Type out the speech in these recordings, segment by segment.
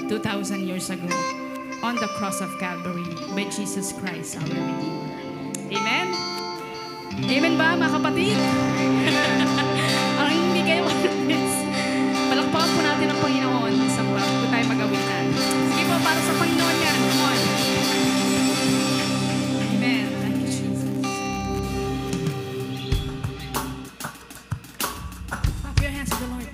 2,000 years ago on the cross of Calvary by Jesus Christ, our Redeemer. Amen? Amen ba, mga kapatid? Ang hindi kayo palakpakan po natin ang Panginoon sa bago tayo magawitan. Sige po, para sa Panginoon yan. Come on. Amen. Thank you, Jesus. Clap your hands to the Lord.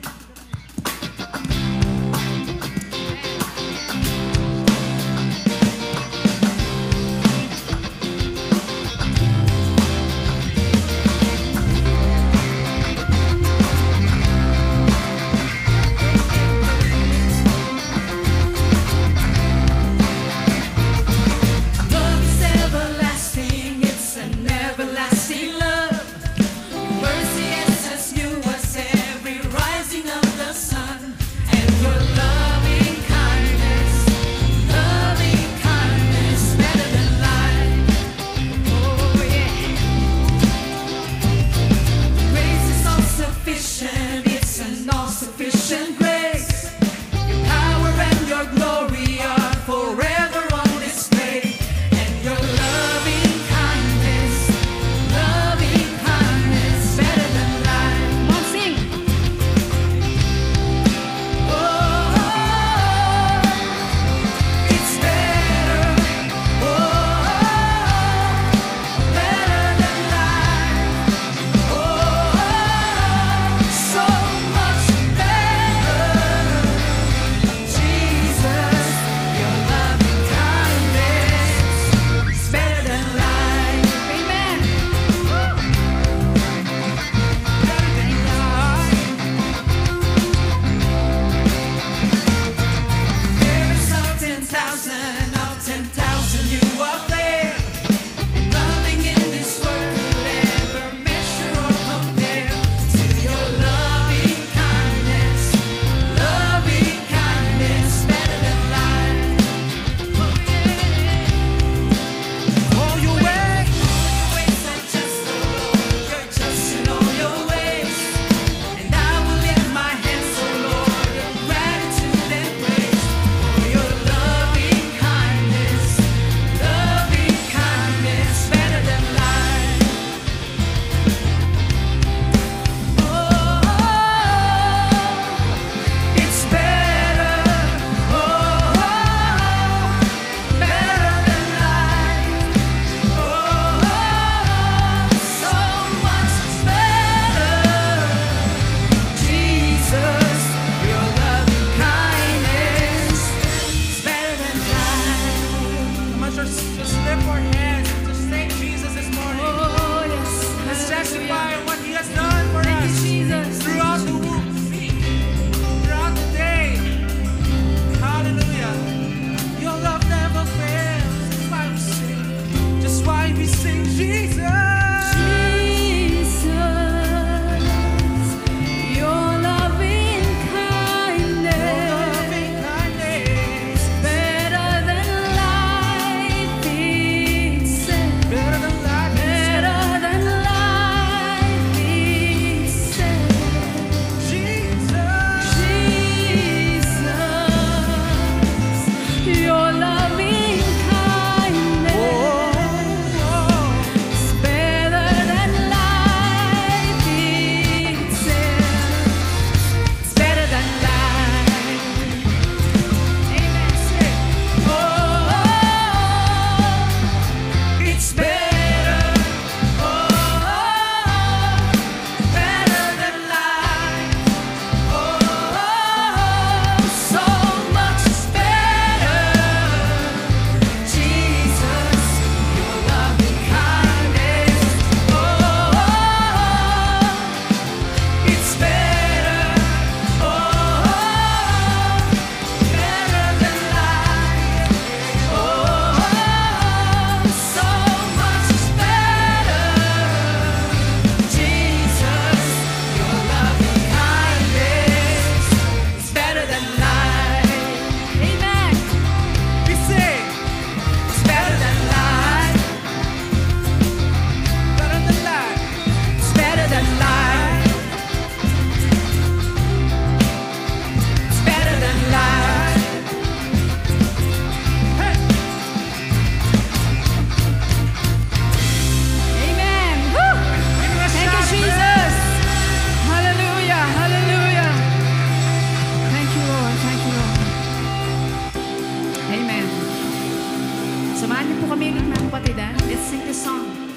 song.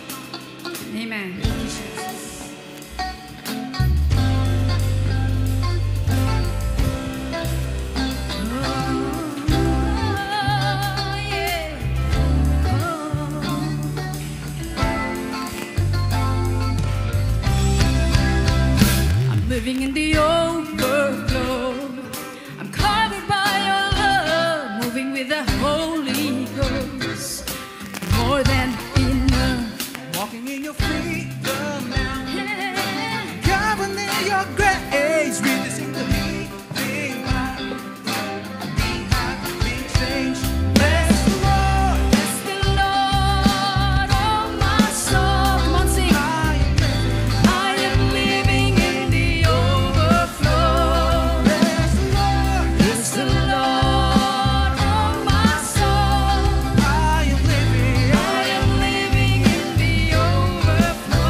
Amen. Living in the overflow, I'm covered by your love, moving with the Holy Ghost, more than enough. Walking in your freedom now, covered in your grace, releasing the living life. We have been changed. Bless the Lord, Bless the Lord, oh my soul. Come on, sing. I am living in the overflow. bless the Lord. Bless the Lord, oh my soul. I am living I am living in the overflow.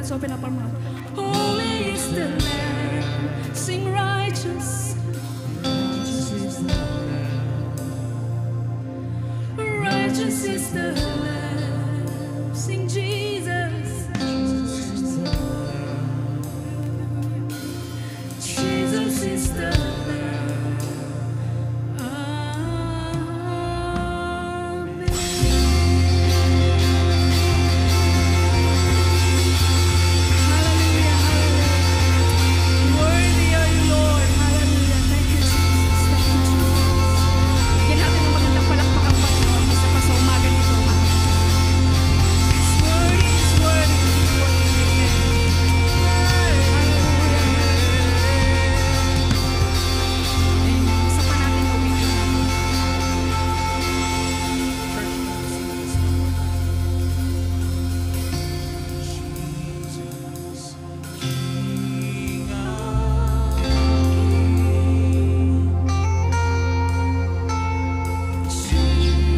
Let's open up our mouth. Holy is the Lamb. Sing righteous. Righteous is the Lamb. Sing Jesus. Jesus is the Lamb. Amen. Hallelujah, hallelujah. Worthy are you, Lord. Hallelujah. Thank you, Jesus. Thank you, Jesus. Bigyan natin ng magandang palakpakan pa Panginoon. Isa pa sa umaga nito. It's worthy, it's worthy, it's worthy. Amen. Isa pa natin gawin.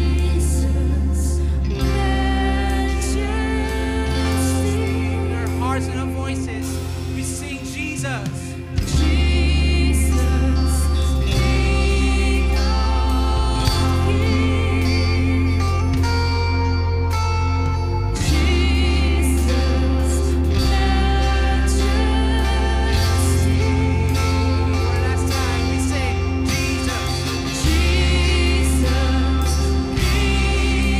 Jesus, majesty. Our hearts and our voices, we sing Jesus. Jesus, King of Kings. Jesus, majesty. One last time, we sing Jesus. Jesus, King of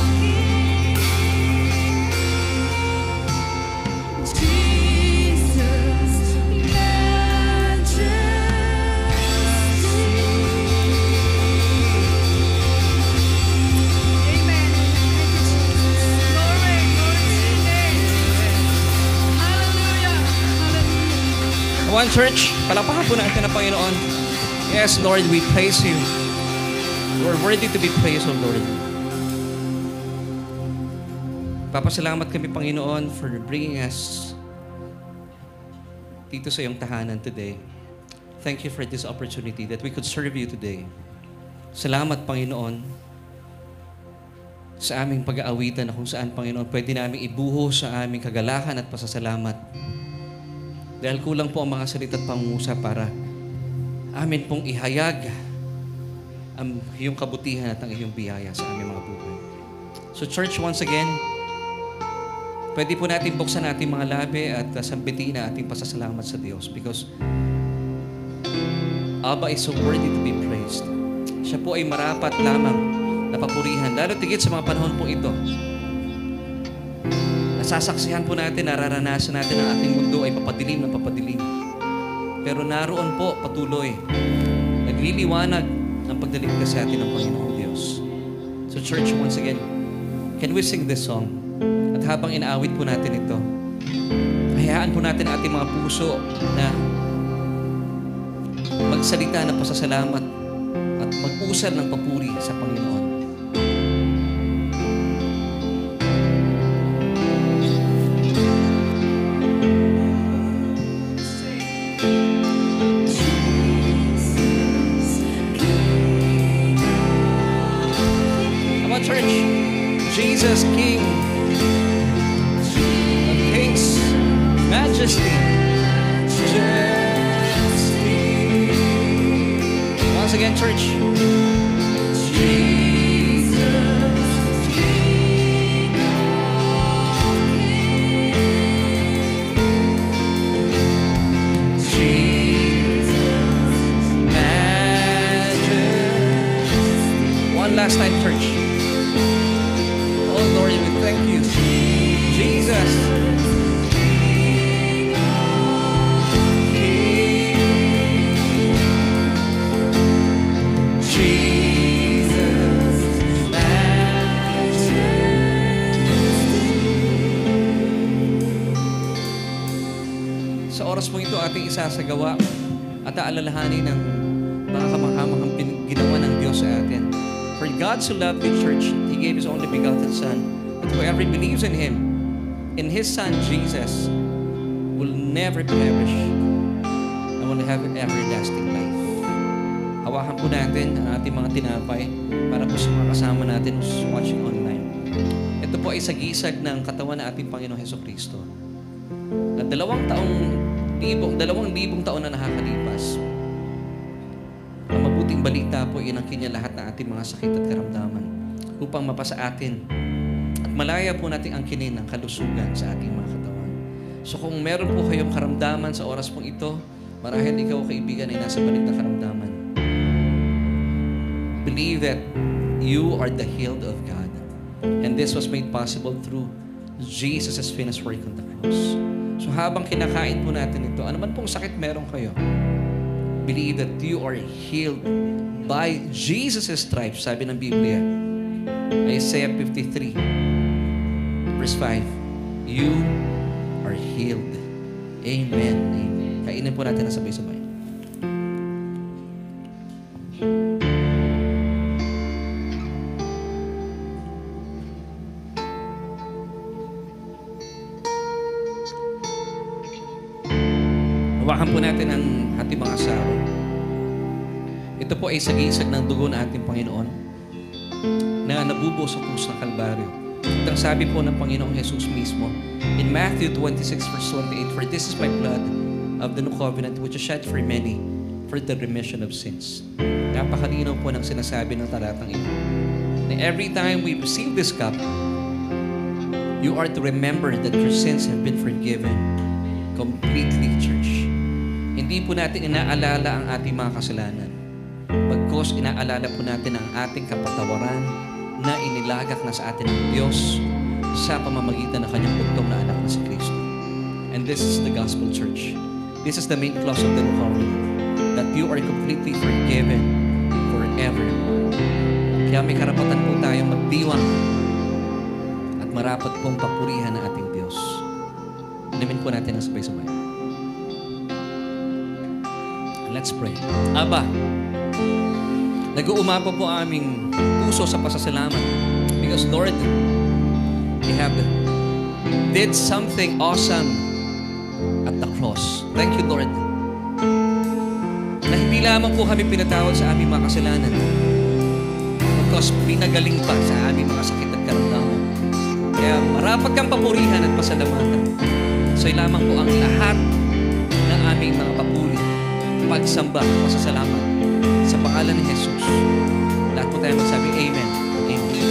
Kings. Jesus, majesty. Amen. Thank you, Jesus. Glory, glory to your name. Hallelujah. Hallelujah. Come on, church. Palakpakan po natin ang Panginoon. Yes, Lord, we praise you. You are worthy to be praised, O Lord. Papasalamat kami, Panginoon, for bringing us dito sa iyong tahanan today. Thank you for this opportunity that we could serve you today. Salamat, Panginoon, sa aming pag-aawitan na kung saan, Panginoon, pwede namin ibuhos sa aming kagalakan at pasasalamat. Dahil kulang po ang mga salita at pangungusap para amin pong ihayag ang iyong kabutihan at ang iyong biyaya sa aming mga buhay. So church, once again, pwede po natin buksan ating mga labi at sambitin na ating pasasalamat sa Diyos because Abba is so worthy to be praised. Siya po ay marapat lamang na papurihan, lalo tigit sa mga panahon po ito. Nasasaksihan po natin, nararanasan natin ang ating mundo ay papadilim ng papadilim. Pero naroon po patuloy, nagliliwanag ang pagdaligtas sa atin ng Panginoong Diyos. So church, once again, can we sing this song? At habang inaawit po natin ito, hayaan po natin ating mga puso na magsalita ng pasasalamat at mag-usal ng papuri sa Panginoon. Come on, church. Jesus, King of Kings, Majesty. Once again, church. One last time, church. Oh Lord, we thank you. Jesus. Sa oras po ito ating isasagawa at aalalahanin ng mga kamanghamanghang ginawa ng Diyos sa atin. For God so loved the church, He gave His only begotten Son, that whoever believes in Him, in His Son Jesus, will never perish and will have an everlasting life. Hawakan po natin ang ating mga tinapay para po sa mga kasama natin who's watching online. Ito po ay ay sagisag ng katawan ng ating Panginoong Hesukristo. Na 2,000 taon na nakakalipas, ang mabuting balita po, inangkin niya lahat ng ating mga sakit at karamdaman upang mapasa atin at malaya po natin angkinin ang kalusugan sa ating mga katawan. So kung meron po kayong karamdaman sa oras pong ito, marahil ikaw, kaibigan, ay nasa balik na karamdaman. Believe that you are the healed of God. And this was made possible through Jesus' finished work on the cross. So habang kinakain po natin ito, ano man pong sakit meron kayo, believe that you are healed by Jesus' stripes. Sabi ng Biblia, Isaiah 53, verse 5, you are healed. Amen. Amen. Kainin po natin na sabay-sabay. Hawakan po natin ang ating mga asawa. Ito po ay sagisag ng dugo ng ating Panginoon na nabubuo sa krus ng Kalbaryo. At ang sabi po ng Panginoong Jesus mismo in Matthew 26 verse 28, "For this is my blood of the new covenant which is shed for many for the remission of sins." Napakalinaw po ng sinasabi ng talatang ito. Na every time we receive this cup, you are to remember that your sins have been forgiven completely, church. Hindi po natin inaalala ang ating mga kasalanan. Bagkus inaalala po natin ang ating kapatawaran na inilagak na sa atin ng Diyos sa pamamagitan ng kanyang bugtong na anak na si Kristo. And this is the gospel, church. This is the main clause of the new covenant, that you are completely forgiven forevermore. Kaya may karapatan po tayong magdiwang at marapat pong papurihan ng ating Diyos. Alamin po natin ang sabay-sabay. Let's pray. Aba, nag-uumapa po aming puso sa pasasalamat because Lord, you have did something awesome at the cross. Thank you, Lord. Na hindi lamang po kami pinatawad sa aming mga kasalanan, because pinagaling pa sa aming mga sakit at karamdaman. Kaya marapat kang papurihan at pasalamatan. So lamang po ang lahat ng aming mga papuri, pagsamba, pasasalamat sa pangalan ni Jesus. Lahat po tayo magsabi, Amen. Amen.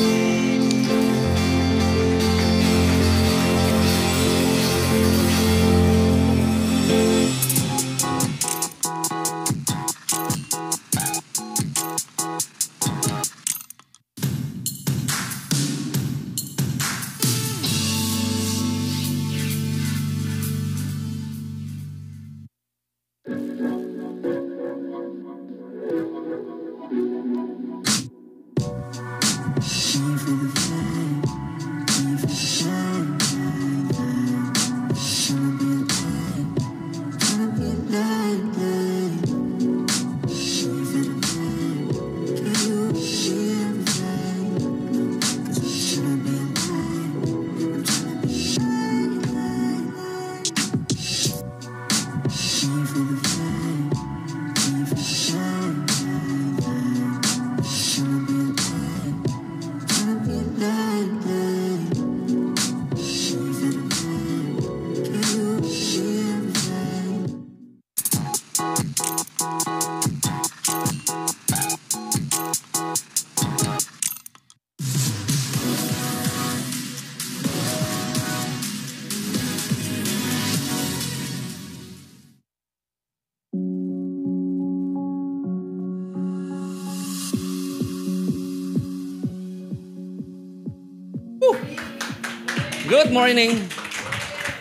Good morning.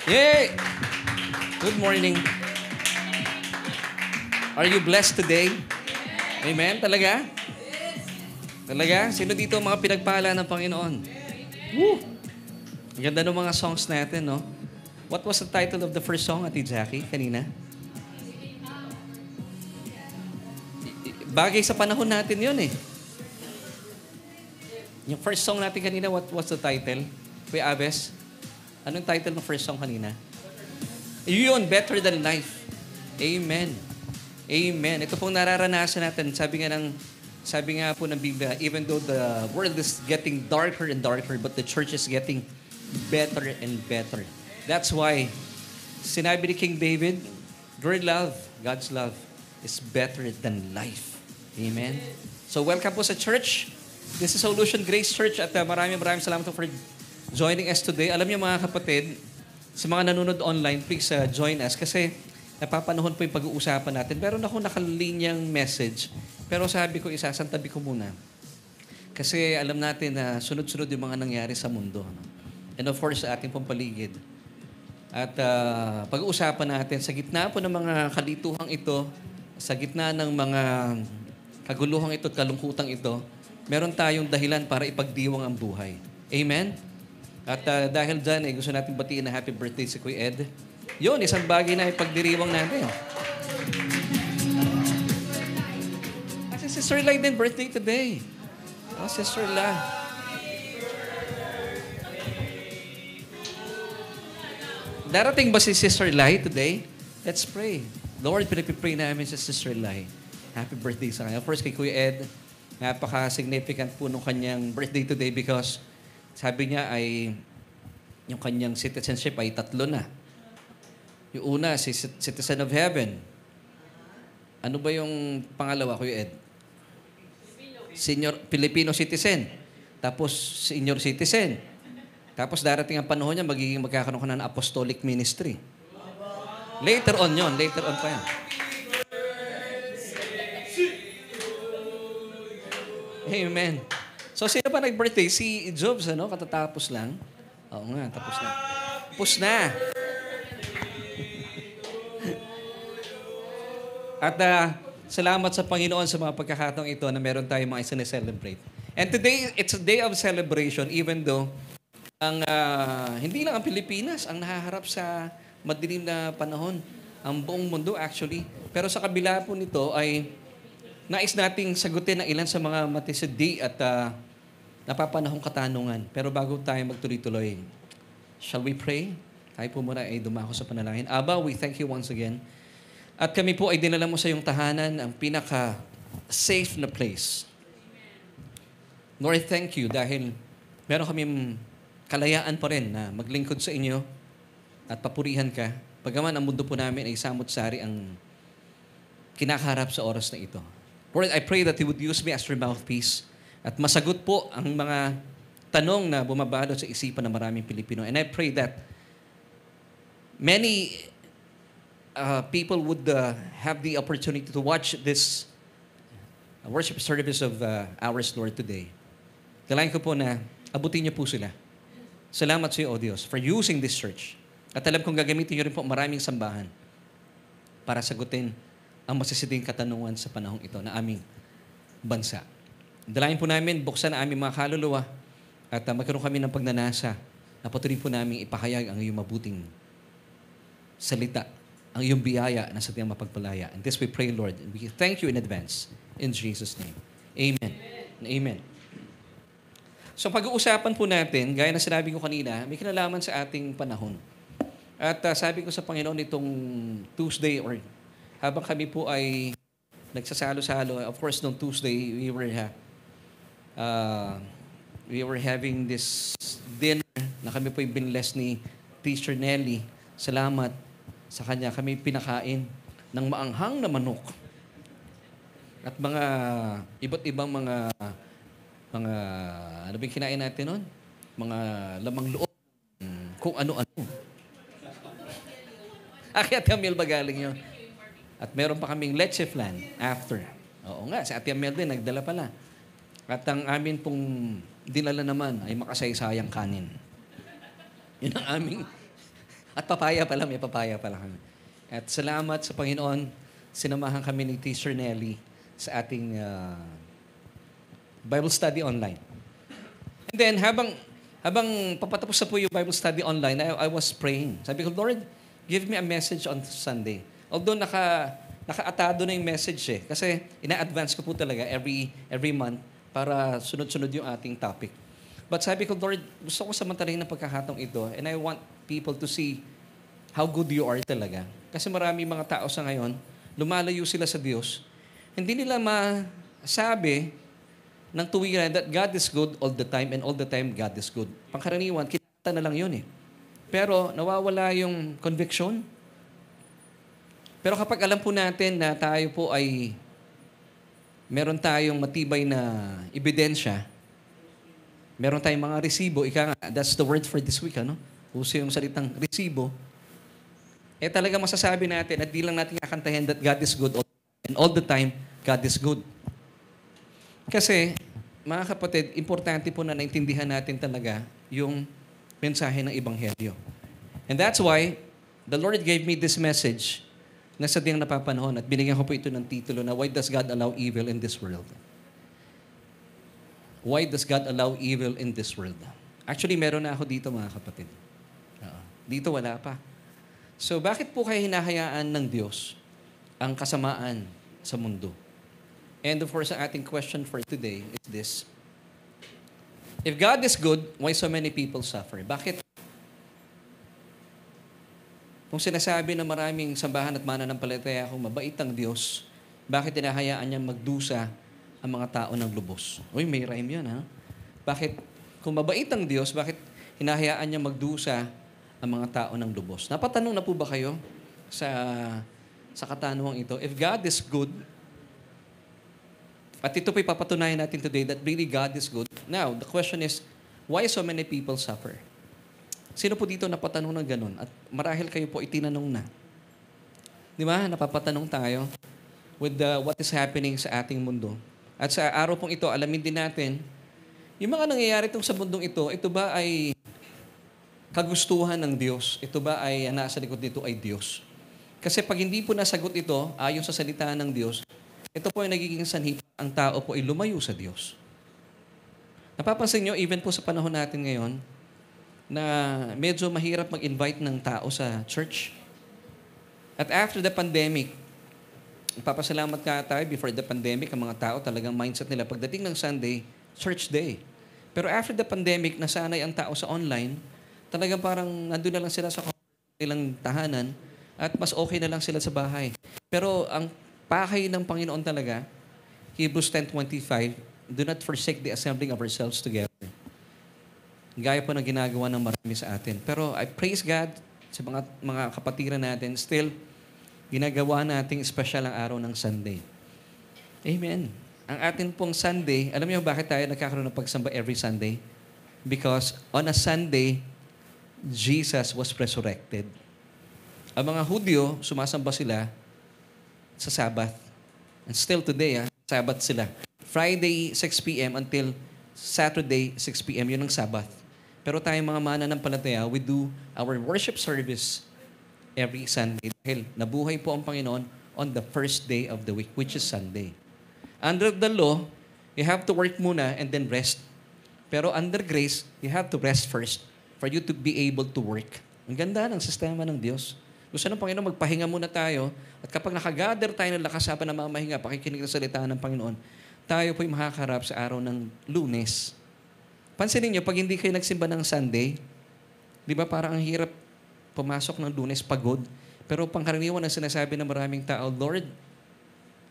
Yay! Good morning. Are you blessed today? Amen? Talaga? Talaga? Sino dito mga pinagpala ng Panginoon? Woo! Ang ganda ng mga songs natin, no? What was the title of the first song, Ate Jackie, kanina? Bagay sa panahon natin yun, eh. Yung first song natin kanina, what was the title? Kuya Abes, anong title ng first song kanina? Yun, Better Than Life. Amen. Amen. Ito pong nararanasan natin. Sabi nga ng Sabi nga po ng Biblia, even though the world is getting darker and darker, but the church is getting better and better. That's why, sinabi ni King David, your love, God's love, is better than life. Amen? So welcome po sa church. This is Solution Grace Church at maraming salamat po for joining us today. Alam niyo mga kapatid, sa mga nanonood online, please join us kasi napapanahon po yung pag-uusapan natin. Meron ako nakalinyang message, pero sabi ko, isasantabi ko muna. Kasi alam natin na sunod-sunod yung mga nangyari sa mundo. And of course, sa ating pong paligid. At pag-uusapan natin, sa gitna po ng mga kalituhang ito, sa gitna ng mga kaguluhang ito at kalungkutang ito, meron tayong dahilan para ipagdiwang ang buhay. Amen? At dahil dyan, gusto natin batiin na happy birthday si Kuya Ed. Yun, isang bagay na ipagdiriwang natin. Kasi Sister Lai din birthday today. Oh, Sister La. Darating ba si Sister Lai today? Let's pray. Lord, pinipipray namin si Sister Lai. Happy birthday sa kanya. First, kay Kuya Ed, napaka-significant po nung kanyang birthday today because sabi niya ay yung kanyang citizenship ay 3 na. Yung una, si Citizen of Heaven. Ano ba yung pangalawa, Kuya Ed? Filipino citizen. Tapos, senior citizen. Tapos, darating ang panahon niya, magkakaroon ka ng apostolic ministry. Later on yun. Later on pa yan. Amen. So, sino pa nag-birthday? Si Jobs, ano? Katatapos lang. Oo nga, tapos na. Tapos na. At salamat sa Panginoon sa mga pagkakataong ito na meron tayong mga isa-celebrate. And today, it's a day of celebration even though hindi lang ang Pilipinas ang nahaharap sa madilim na panahon. Ang buong mundo actually. Pero sa kabila po nito ay nais nating sagutin ang ilan sa mga matisidi at napapanahong katanungan. Pero bago tayo magtuloy-tuloy, shall we pray? Tayo po muna ay dumako sa panalangin. Aba, we thank you once again. At kami po ay dinala mo sa iyong tahanan, ang pinaka-safe na place. Lord, thank you dahil meron kaming kalayaan pa rin na maglingkod sa inyo at papurihan ka. Pagaman ang mundo po namin ay samot-sari ang kinakaharap sa oras na ito. Lord, I pray that you would use me as your mouthpiece at masagot po ang mga tanong na bumabalot sa isipan ng maraming Pilipino. And I pray that many people would have the opportunity to watch this worship service of ours, Lord, today. Dalayan ko po na abutin niyo po sila. Salamat sa iyo, O Diyos, for using this church. At alam kong gagamitin niyo rin po maraming sambahan para sagutin ang masisiding katanungan sa panahong ito na aming bansa. Dalayan po namin, buksan ang aming mga kaluluwa at magkaroon kami ng pagnanasa na patuloy po namin ipahayag ang iyong mabuting salita, ang iyong biyaya na sa tiyang mapagpalaya. And this we pray, Lord. And we thank you in advance. In Jesus' name. Amen. Amen. So pag-uusapan po natin, gaya na sinabi ko kanina, may kinalaman sa ating panahon. At sabi ko sa Panginoon itong Tuesday or habang kami po ay nagsasalo-salo, of course, noong Tuesday, we were having this dinner na kami po yung binless ni Teacher Nelly. Salamat sa kanya, kami pinakain ng maanghang na manok. At mga iba't ibang mga ano ba yung kinain natin nun? Mga lamang loob. Kung ano-ano. Ate Amel ba galing yun? At meron pa kaming leche flan after. Oo nga, si Ate Amel din, nagdala pala. At ang amin pong dinala naman ay makasaysayang kanin. Yun ang aming. At papaya pala, may papaya pala kami. At salamat sa Panginoon, sinamahan kami ni Teacher Nelly sa ating Bible study online. And then, habang papatapos na po yung Bible study online, I was praying. Sabi ko, Lord, give me a message on Sunday. Although nakaatado na yung message eh. Kasi ina-advance ko po talaga every month para sunod-sunod yung ating topic. But sabi ko, Lord, gusto ko samantalahin ng pagkakataong ito and I want people to see how good you are talaga. Kasi marami mga tao sa ngayon, lumalayo sila sa Diyos. Hindi nila sabi ng tuwiran that God is good all the time and all the time God is good. Pangkaraniwan, kita na lang yun eh. Pero nawawala yung conviction. Pero kapag alam po natin na tayo po ay meron tayong matibay na ebidensya, meron tayong mga resibo, ika nga, that's the word for this week, ano? Uso yung salitang resibo. Eh talaga masasabi natin at di lang natin kakantahin that God is good and all the time, God is good. Kasi, mga kapatid, importante po na naintindihan natin talaga yung mensahe ng Ebanghelyo. And that's why the Lord gave me this message na sa diyang napapanahon at binigyan ko po ito ng titulo na Why Does God Allow Evil in This World? Why does God allow evil in this world? Actually, meron na ako dito mga kapatid. Dito wala pa. So, bakit po kayo hinahayaan ng Diyos ang kasamaan sa mundo? And of course, ang ating question for today is this. If God is good, why so many people suffer? Bakit? Kung sinasabi na maraming sambahan at mananampalataya kung mabait ang Diyos, bakit hinahayaan niya magdusa ang mga tao ng lubos? Uy, may rhyme yan, ha? Bakit? Kung mabait ang Diyos, bakit hinahayaan niya magdusa ang mga tao ng lubos? Napatanong na po ba kayo sa katanungang ito? If God is good, at ito po ipapatunayan natin today that really God is good. Now, the question is, why so many people suffer? Sino po dito napatanong ng ganun? At marahil kayo po itinanong na. Di ba? Napapatanong tayo with what is happening sa ating mundo. At sa araw pong ito, alamin din natin, yung mga nangyayari itong sa mundong ito ba ay kagustuhan ng Diyos? Ito ba ay nasa likod nito ay Diyos? Kasi pag hindi po nasagot ito, ayon sa salita ng Diyos, ito po ay nagiging sanhi, ang tao po ay lumayo sa Diyos. Napapansin nyo, even po sa panahon natin ngayon, na medyo mahirap mag-invite ng tao sa church. At after the pandemic, papasalamat ka tayo before the pandemic, ang mga tao talagang mindset nila, pagdating ng Sunday, church day. Pero after the pandemic, nasanay ang tao sa online, talagang parang nandun na lang sila sa ilang tahanan at mas okay na lang sila sa bahay. Pero ang pakay ng Panginoon talaga, Hebrews 10:25, do not forsake the assembling of ourselves together. Gaya po na ginagawa ng marami sa atin. Pero I praise God sa mga kapatiran natin. Still, ginagawa nating special ang araw ng Sunday. Amen. Ang atin pong Sunday, alam niyo bakit tayo nagkakaroon ng pagsamba every Sunday? Because on a Sunday, Jesus was resurrected. Ang mga Hudyo, sumasamba sila sa Sabbath. And still today, Sabbath sila. Friday, 6 p.m. until Saturday, 6 p.m. Yun ang Sabbath. Pero tayong mga mananampalataya, we do our worship service every Sunday. Dahil nabuhay po ang Panginoon on the first day of the week, which is Sunday. Under the law, you have to work muna and then rest. Pero under grace, you have to rest first for you to be able to work. Ang ganda ng sistema ng Diyos. Gusto ng Panginoon, magpahinga muna tayo. At kapag nakagather tayo ng lakas habang namamahinga, pakikinig sa salita ng Panginoon, tayo po'y makakarap sa araw ng Lunes. Pansinin niyo, pag hindi kayo nagsimba ng Sunday, di ba parang ang hirap pumasok ng Lunes, pagod. Pero pangkaraniwan ang sinasabi ng maraming tao, Lord,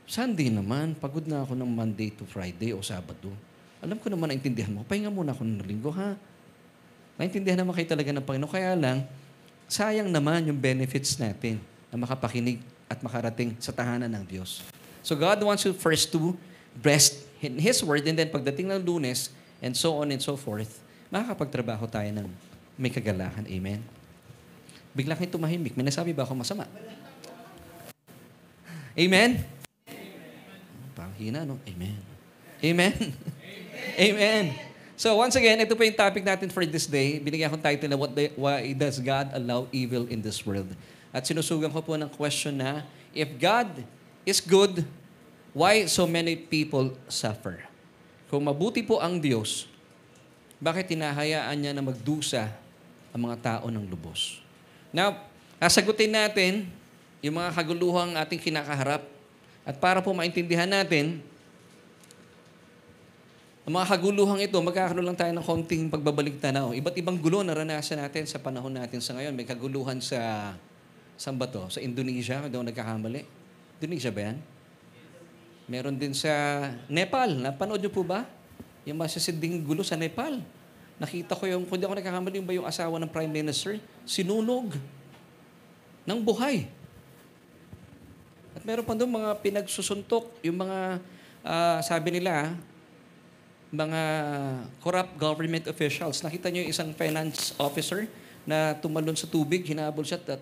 Sunday naman, pagod na ako ng Monday to Friday o Sabado. Alam ko naman, naintindihan mo, pahinga muna ako ng linggo, ha? Naintindihan naman kayo talaga ng Panginoon. Kaya lang, sayang naman yung benefits natin na makapakinig at makarating sa tahanan ng Diyos. So God wants you first to rest in His Word, and then pagdating ng Lunes, and so on and so forth, makakapagtrabaho tayo ng may kagalahan. Amen? Bigla kayo tumahimik. May nasabi ba ako masama? Amen? Parang hina, no? Amen. Amen? Amen. So once again, ito po yung topic natin for this day. Binigyan akong title na Why Does God Allow Evil in This World? At sinusugan ko po ng question na, if God is good, why so many people suffer? Kung mabuti po ang Diyos, bakit hinahayaan niya na magdusa ang mga tao ng lubos? Now, sasagutin natin yung mga kaguluhang ating kinakaharap. At para po maintindihan natin, ang mga kaguluhang ito, magkakaroon lang tayo ng konting pagbabalik tanaw. Iba't ibang gulo naranasan natin sa panahon natin sa ngayon. May kaguluhan saan ba to? Sa Indonesia, daw nagkakamali. Indonesia ba yan? Meron din sa Nepal. Napanood niyo po ba? Yung masasinding gulo sa Nepal. Nakita ko yung, kung di ako nagkakamali, yung ba yung asawa ng Prime Minister? Sinunog ng buhay. At meron pa doon mga pinagsusuntok, yung mga, sabi nila, mga corrupt government officials. Nakita niyo yung isang finance officer na tumalon sa tubig, hinabol siya at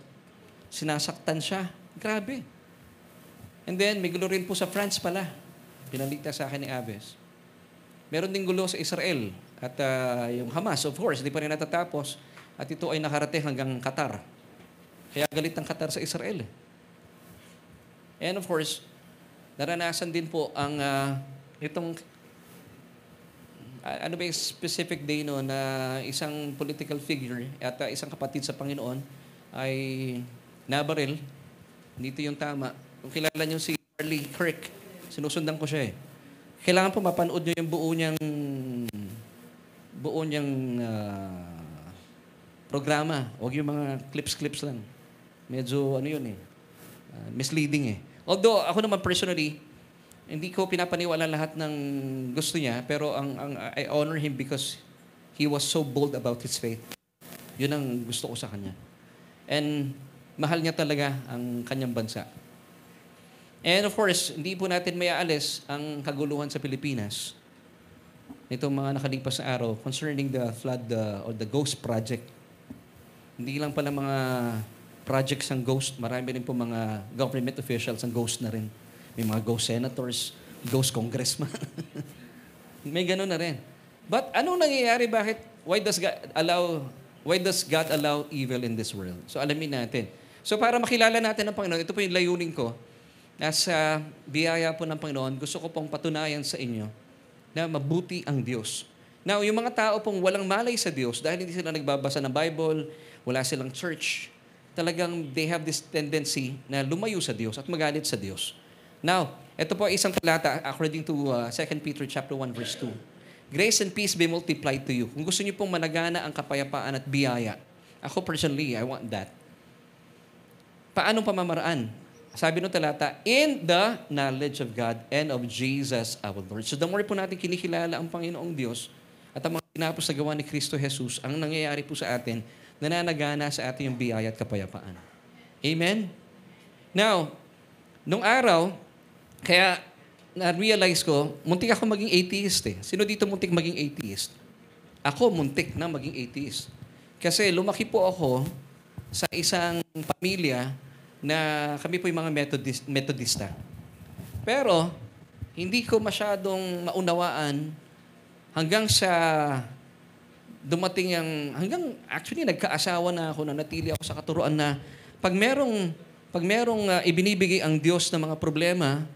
sinasaktan siya. Grabe. And then, may gulo rin po sa France pala. Pinalita sa akin ni Aves. Meron din gulo sa Israel. At yung Hamas, of course, hindi pa rin natatapos. At ito ay nakarating hanggang Qatar. Kaya galit ang Qatar sa Israel. And of course, naranasan din po ang itong ano ba yung specific day no na isang political figure at isang kapatid sa Panginoon ay nabaril. Dito yung tama. Kung kilala niyo si Charlie Kirk, sinusundan ko siya eh. Kailangan po mapanood niyo yung buo niyang programa. Huwag yung mga clips lang. Medyo ano yun eh. Misleading eh. Although ako naman personally, hindi ko pinapaniwala lahat ng gusto niya, pero I honor him because he was so bold about his faith. Yun ang gusto ko sa kanya. And mahal niya talaga ang kanyang bansa. And of course, hindi po natin may aalis ang kaguluhan sa Pilipinas. Itong mga nakalipas na araw concerning the flood or the ghost project. Hindi lang pala mga projects ang ghost, marami rin po mga government officials ang ghost na rin. May mga ghost senators, ghost congressman. May ganun na rin. But anong nangyayari? Bakit? Why does God allow evil in this world? So alamin natin. So para makilala natin ang Panginoon, ito po yung layunin ko. Nasa biyaya po ng Panginoon, gusto ko pong patunayan sa inyo na mabuti ang Diyos. Now, yung mga tao pong walang malay sa Diyos, dahil hindi sila nagbabasa ng Bible, wala silang church, talagang they have this tendency na lumayo sa Diyos at magalit sa Diyos. Now, ito po isang talata according to 2 Peter chapter 1 verse 2. Grace and peace be multiplied to you. Kung gusto niyo pong managana ang kapayapaan at biyaya, ako personally, I want that. Paano pamamaraan? Sabi ng talata, in the knowledge of God and of Jesus our Lord. So the more po natin kinikilala ang Panginoong Diyos at ang mga tinapos na gawa ni Kristo Jesus, ang nangyayari po sa atin, nananagana sa atin yung biyaya at kapayapaan. Amen? Now, nung araw, kaya na-realize ko, muntik ako maging atheist eh. Sino dito muntik maging atheist? Ako muntik na maging atheist. Kasi lumaki po ako sa isang pamilya na kami po yung mga Methodista. Pero, hindi ko masyadong maunawaan hanggang sa dumating hanggang actually nagkaasawa na ako, na natili ako sa katuruan na pag merong ibinibigay ang Diyos ng mga problema,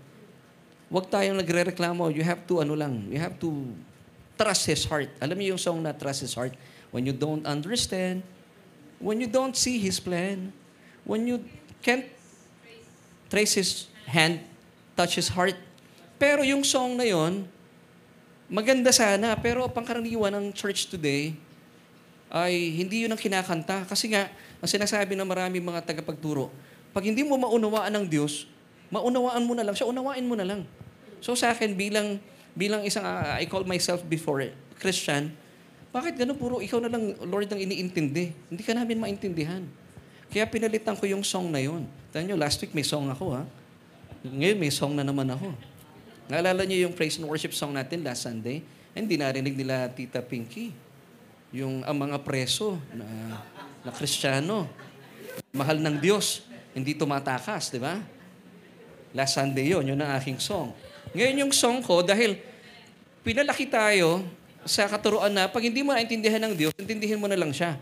huwag tayong nagrereklamo. You have to trust His heart. Alam niyo yung song na Trust His Heart? When you don't understand, when you don't see His plan, when you can't trace His hand, touch His heart. Pero yung song na yon, maganda sana, pero pangkaraniwan ng church today ay hindi yun ang kinakanta. Kasi nga, ang sinasabi ng maraming mga tagapagturo, pag hindi mo maunawaan ng Diyos, maunawaan mo na lang siya, unawain mo na lang. So sa akin, bilang isang, I call myself before Christian, bakit gano'n? Puro ikaw na lang, Lord, ang iniintindi. Hindi ka namin maintindihan. Kaya pinalitan ko yung song na yun. Tanya nyo, last week may song ako, ha? Ngayon may song na naman ako. Naalala nyo yung praise and worship song natin last Sunday? Hindi narinig nila Tita Pinky. Yung ang mga preso na Kristiyano. Mahal ng Diyos. Hindi tumatakas, di ba? Last Sunday yun ang aking song. Ngayon yung song ko, dahil pinalaki tayo sa katuruan na pag hindi mo naintindihan ng Diyos, intindihin mo na lang siya.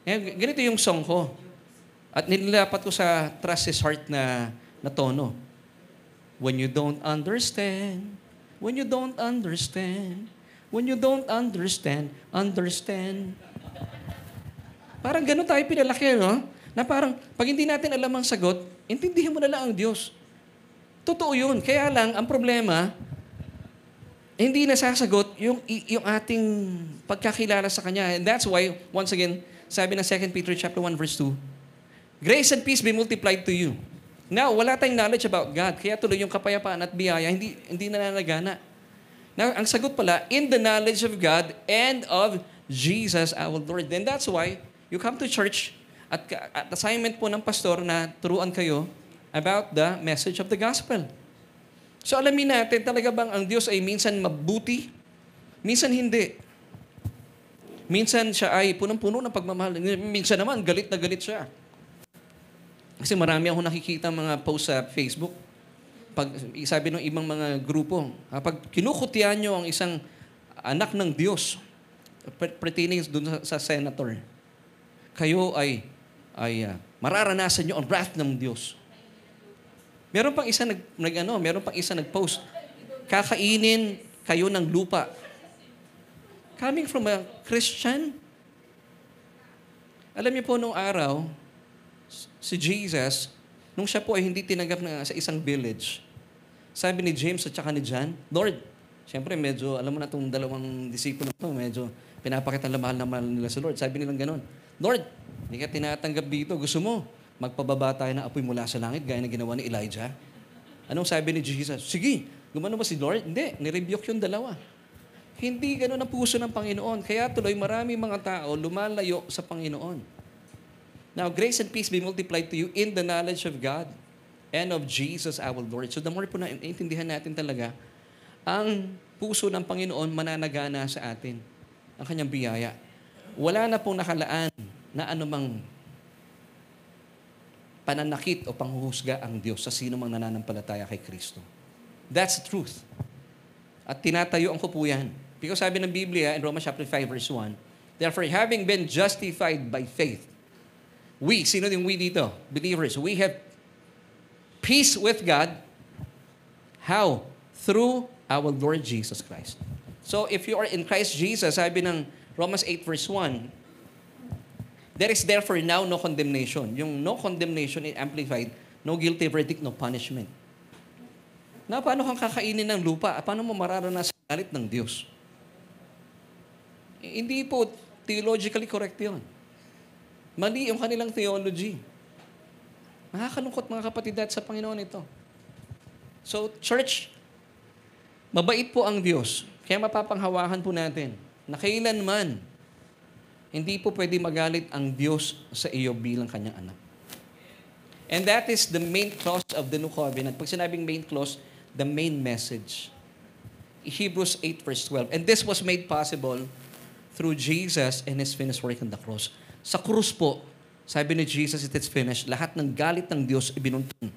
Ngayon, ganito yung song ko. At nililapat ko sa Trust His Heart na tono. When you don't understand, when you don't understand, when you don't understand, understand. Parang gano'n tayo pinalaki, no? Na parang, pag hindi natin alam ang sagot, intindihin mo na lang ang Diyos. Totoo yun. Kaya lang, ang problema, hindi nasasagot yung ating pagkakilala sa Kanya. And that's why, once again, sabi ng 2 Peter chapter 1 verse 2, Grace and peace be multiplied to you. Now, wala tayong knowledge about God. Kaya tuloy yung kapayapaan at biyaya, hindi nananagana. Now, ang sagot pala, in the knowledge of God and of Jesus our Lord. Then that's why you come to church at assignment po ng pastor na turuan kayo about the message of the gospel. So alamin natin, talaga bang ang Diyos ay minsan mabuti? Minsan hindi. Minsan siya ay punong-puno ng pagmamahal. Minsan naman, galit na galit siya. Kasi marami ako nakikita mga post sa Facebook. Pag sabi ng ibang mga grupo, pag kinukutian nyo ang isang anak ng Diyos, pertaining dun sa senator, kayo ay mararanasan nyo ang wrath ng Diyos. Meron pang isa nag-post, kakainin kayo ng lupa. Coming from a Christian, alam niyo po nung araw, si Jesus, nung siya po ay hindi tinanggap sa isang village, sabi ni James at saka ni John, Lord, siyempre medyo, alam mo na itong dalawang disipulo ito, medyo pinapakita na mahal nila sa Lord. Sabi nilang ganon, Lord, hindi ka tinatanggap dito. Gusto mo, magpababa tayo ng apoy mula sa langit, gaya na ginawa ni Elijah? Anong sabi ni Jesus? Sige, gumano ba si Lord? Hindi, nirebuke yung dalawa. Hindi ganun ang puso ng Panginoon. Kaya tuloy, marami mga tao lumalayo sa Panginoon. Now, grace and peace be multiplied to you in the knowledge of God and of Jesus our Lord. So the more po na intindihan natin talaga, ang puso ng Panginoon mananagana sa atin. Ang kanyang biyaya. Wala na pong nakalaan na anumang pananakit o panghuhusga ang Diyos sa sino mang nananampalataya kay Kristo. That's the truth. At tinatayuan ko po yan. Because sabi ng Biblia in Romans chapter 5 verse 1, therefore, having been justified by faith, we, sino yung we dito? Believers, we have peace with God. How? Through our Lord Jesus Christ. So, if you are in Christ Jesus, sabi ng Romans 8 verse 1, there is therefore now no condemnation. Yung no condemnation in Amplified, no guilty verdict, no punishment. Na paano kang kakainin ng lupa? Paano mo mararanasan ang galit ng Diyos? Hindi po theologically correct yun. Mali yung kanilang theology. Nakakalungkot mga kapatid at sa Panginoon ito. So, church, mabait po ang Diyos. Kaya mapapanghawakan po natin na kailanman hindi po pwede magalit ang Diyos sa iyo bilang kanyang anak. And that is the main clause of the New Covenant. Pag sinabing main clause, the main message. Hebrews 8 verse 12. And this was made possible through Jesus and His finished work on the cross. Sa krus po, sabi ni Jesus, it is finished. Lahat ng galit ng Diyos, ibinuntun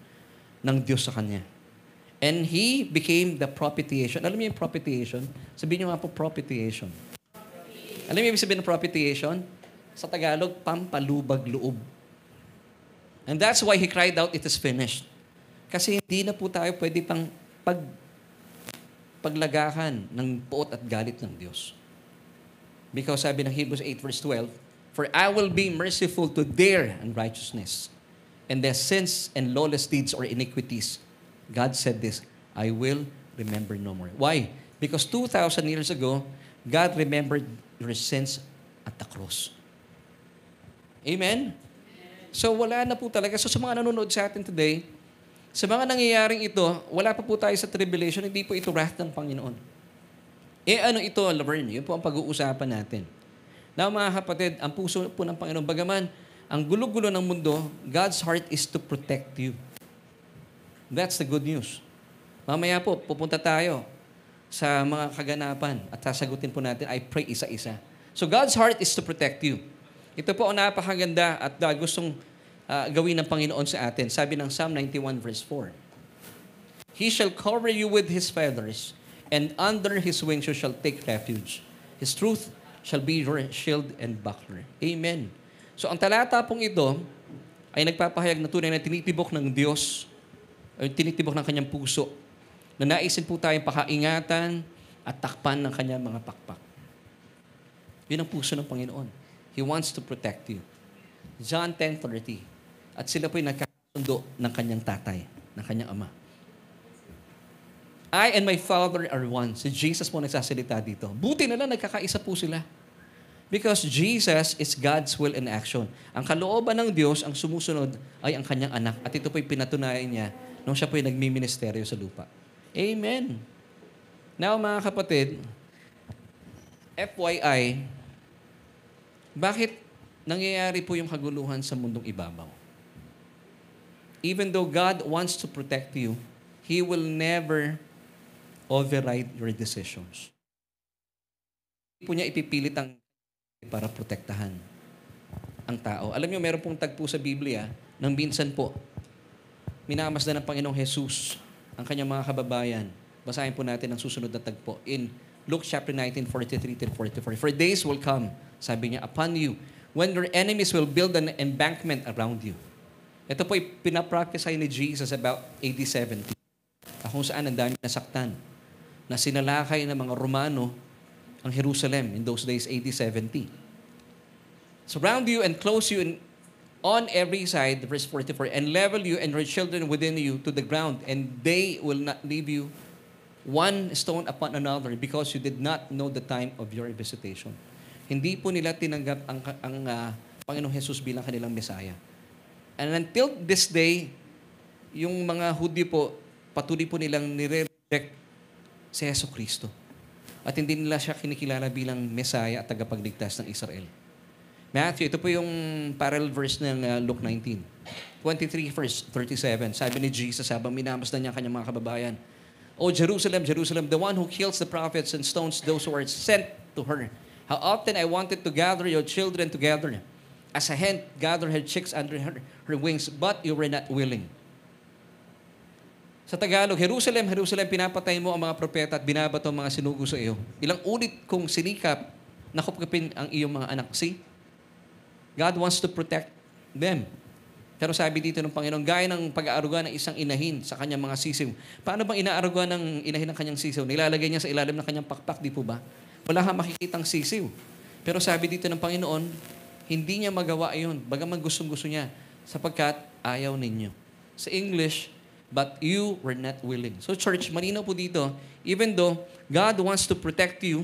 ng Diyos sa Kanya. And He became the propitiation. Alam niyo yung propitiation? Sabihin niyo nga po, propitiation. Alam niyo ibig sabihin ng propitiation? Sa Tagalog, pampalubag loob. And that's why He cried out, it is finished. Kasi hindi na po tayo pwede pang paglagakan ng puot at galit ng Diyos. Because sabi ng Hebrews 8 verse 12, for I will be merciful to their unrighteousness, and their sins and lawless deeds or iniquities. God said this, I will remember no more. Why? Because 2,000 years ago, God remembered your sins at the cross. Amen? So wala na po talaga. So sa mga nanonood sa atin today, sa mga nangyayaring ito, wala pa po tayo sa tribulation, hindi po ito wrath ng Panginoon. Ano ito, Laverne? Yun po ang pag-uusapan natin. Now mga kapatid, ang puso po ng Panginoon, bagaman ang gulo-gulo ng mundo, God's heart is to protect you. That's the good news. Mamaya po, pupunta tayo sa mga kaganapan at sasagutin po natin, I pray isa-isa. So God's heart is to protect you. Ito po ang napakaganda at gustong gawin ng Panginoon sa atin. Sabi ng Psalm 91 verse 4, He shall cover you with His feathers, and under His wings you shall take refuge. His truth shall be your shield and buckler. Amen. So ang talata pong ito ay nagpapahayag na tunay na tinitibok ng Diyos o tinitibok ng kanyang puso na naisin po tayong pakaingatan at takpan ng kanyang mga pakpak. Yun ang puso ng Panginoon. He wants to protect you. John 10:30. At sila po'y nagkasundo ng kanyang tatay, ng kanyang ama. I and my Father are one. Si Jesus po nagsasalita dito. Buti na lang nagkakaisa po sila. Because Jesus is God's will in action. Ang kalooban ng Diyos, ang sumusunod, ay ang kanyang anak. At ito po'y pinatunayan niya nung siya po'y nagmiministeryo sa lupa. Amen. Now, mga kapatid, FYI, bakit nangyayari po yung kaguluhan sa mundong ibabaw? Even though God wants to protect you, He will never override your decisions. Hindi po niya ipipilit ang para protektahan ang tao. Alam niyo, meron pong tagpo sa Biblia nang minsan po, minamasdan ng Panginoong Jesus ang kanyang mga kababayan. Basahin po natin ang susunod na tagpo in Luke chapter 19, 43-44. For days will come, sabi niya, upon you, when your enemies will build an embankment around you. Ito po ay pinapractice ni Jesus about AD 70. Kung saan ang dami nasaktan na sinalakay ng mga Romano ang Jerusalem in those days, AD 70. Surround you and close you on every side, verse 44, and level you and your children within you to the ground, and they will not leave you one stone upon another because you did not know the time of your visitation. Hindi po nila tinanggap ang Panginoong Jesus bilang kanilang Mesaya. And until this day, yung mga Hudyo po, patuloy po nilang nire-reject si Yesu Kristo. At hindi nila siya kinikilala bilang Mesaya at tagapagligtas ng Israel. Matthew, ito po yung parallel verse ng Luke 19. 23 verse 37. Sabi ni Jesus habang minamasdan niya ang kanyang mga kababayan, O Jerusalem, Jerusalem, the one who kills the prophets and stones those who are sent to her. How often I wanted to gather your children together, as a hen gathered her chicks under her wings, but you were not willing. Sa Tagalog, Jerusalem, Jerusalem, pinapatay mo ang mga propeta at binabato ang mga sinugo sa iyo. Ilang ulit kong sinikap na kupkapin ang iyong mga anak. See? God wants to protect them. Pero sabi dito ng Panginoon, gaya ng pag-aaruga ng isang inahin sa kanyang mga sisiw. Paano bang inaaruga ng inahin ng kanyang sisiw? Nilalagay niya sa ilalim ng kanyang pakpak, di po ba? Wala kang makikitang sisiw. Pero sabi dito ng Panginoon, hindi niya magawa iyon. Bagaman gustong-gusto niya, sapagkat ayaw ninyo. Sa English, but you were not willing. So church, malinaw po dito, even though God wants to protect you,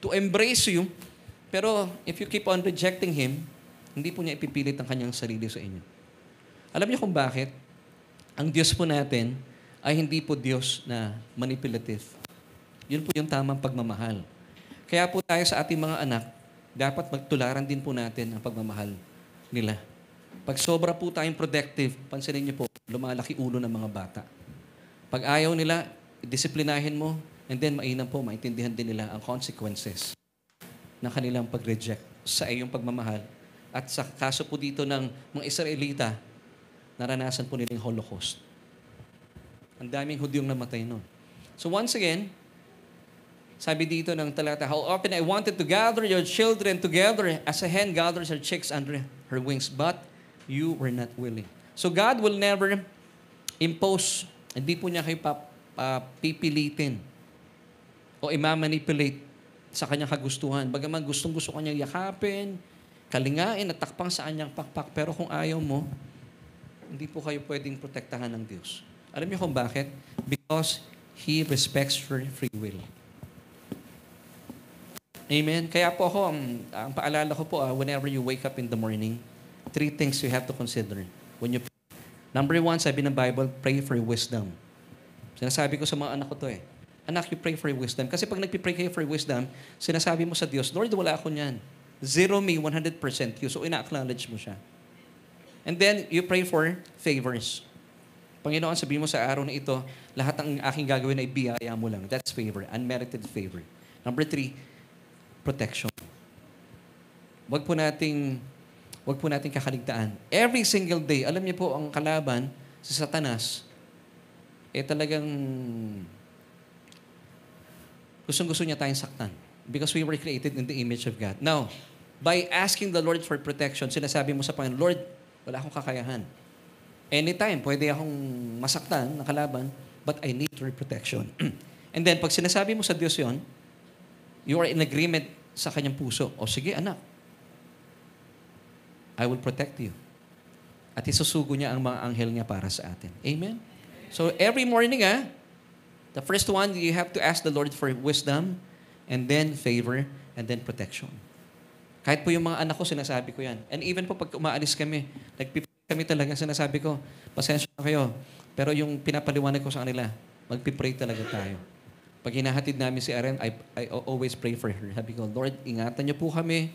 to embrace you, pero if you keep on rejecting Him, hindi po niya ipipilit ang kanyang sarili sa inyo. Alam niyo kung bakit? Ang Diyos po natin ay hindi po Diyos na manipulative. Yun po yung tamang pagmamahal. Kaya po tayo sa ating mga anak, dapat magtularan din po natin ang pagmamahal nila. Pag sobra po tayong protective, pansinin niyo po, lumalaki ulo ng mga bata. Pag ayaw nila, disiplinahin mo, and then mainam po, maintindihan din nila ang consequences ng kanilang pag-reject sa iyong pagmamahal. At sa kaso po dito ng mga Israelita, naranasan po nila yung Holocaust. Ang daming Hudyong namatay noon. So once again, sabi dito ng talata, how often I wanted to gather your children together as a hen gathers her chicks under her wings, but you were not willing. So God will never impose, hindi po niya kayo pipilitin o imamanipulate sa kanyang kagustuhan. Bagaman gustong-gusto kanyang yakapin, kalingain at takpang sa kanyang pakpak, pero kung ayaw mo, hindi po kayo pwedeng protektahan ng Diyos. Alam niyo kung bakit? Because He respects your free will. Amen? Kaya po ako, ang paalala ko po, whenever you wake up in the morning, 3 things you have to consider. When you pray. Number 1, sabi ng Bible, pray for wisdom. Sinasabi ko sa mga anak ko to Anak, you pray for wisdom. Kasi pag nagpipray kayo for wisdom, sinasabi mo sa Diyos, Lord, wala ako niyan. 0 me, 100% you. So, ina-acknowledge mo siya. And then, you pray for favors. Panginoon, sabihin mo sa araw na ito, lahat ng aking gagawin ay biyaya mo lang. That's favor, unmerited favor. Number 3, protection. Wag po nating kakaligtaan. Every single day, alam niyo po, ang kalaban sa Satanas, talagang gustong-gusto niya tayong saktan. Because we were created in the image of God. Now, by asking the Lord for protection, sinasabi mo sa Panginoon, Lord, wala akong kakayahan. Anytime, pwede akong masaktan ng kalaban, but I need your protection. And then, pag sinasabi mo sa Diyos yon, you are in agreement sa kanyang puso. O sige, anak, I will protect you. At isusugo niya ang mga anghel niya para sa atin. Amen? So, every morning, the first one, you have to ask the Lord for wisdom, and then favor, and then protection. Kahit po yung mga anak ko, sinasabi ko yan. And even po pag umaalis kami, kami talaga, sinasabi ko, pasensya na kayo. Pero yung pinapaliwanag ko sa kanila, magpipray talaga tayo. Pag hinahatid namin si Aren, I always pray for her. Sabi ko, Lord, ingatan niyo po kami.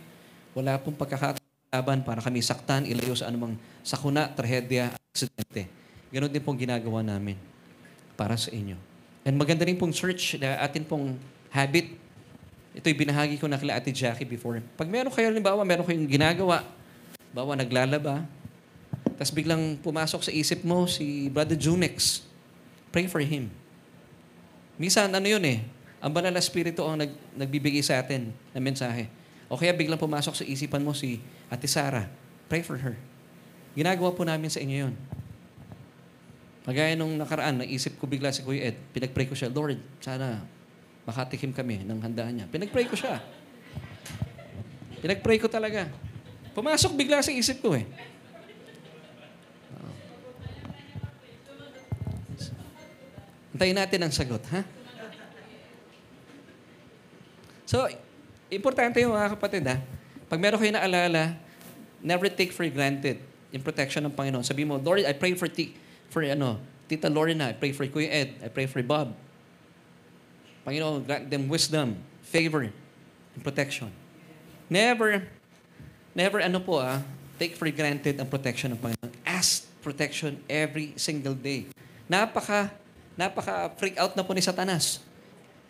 Wala pong pagkakataban para kami saktan, ilayo sa anumang sakuna, trahedya, aksidente. Ganon din pong ginagawa namin para sa inyo. And maganda rin pong church na atin pong habit. Ito'y binahagi ko na kila Ate Jackie before. Pag meron kayo, halimbawa, meron kayong ginagawa, bawa naglalaba, tapos biglang pumasok sa isip mo si Brother Junex, pray for him. Minsan, ano yun eh, ang banal na spirito ang nagbibigay sa atin ng mensahe. O kaya biglang pumasok sa isipan mo si Ate Sarah, pray for her. Ginagawa po namin sa inyo yun. Magaya nung nakaraan, naisip ko bigla si Kuya Ed, pinag-pray ko siya, Lord, sana makatikim kami ng handaan niya. Pinag-pray ko siya. Pinag-pray ko talaga. Pumasok bigla sa isip ko eh. Antayin natin ang sagot, ha? So, importante yung mga kapatid, ha? Pag meron kayo naalala, never take for granted yung protection ng Panginoon. Sabi mo, Lord, I pray for Tita Lorena, I pray for Kuya Ed, I pray for Bob. Panginoon, grant them wisdom, favor, and protection. Never take for granted ang protection ng Panginoon. Ask protection every single day. Napaka-freak out na po ni Satanas.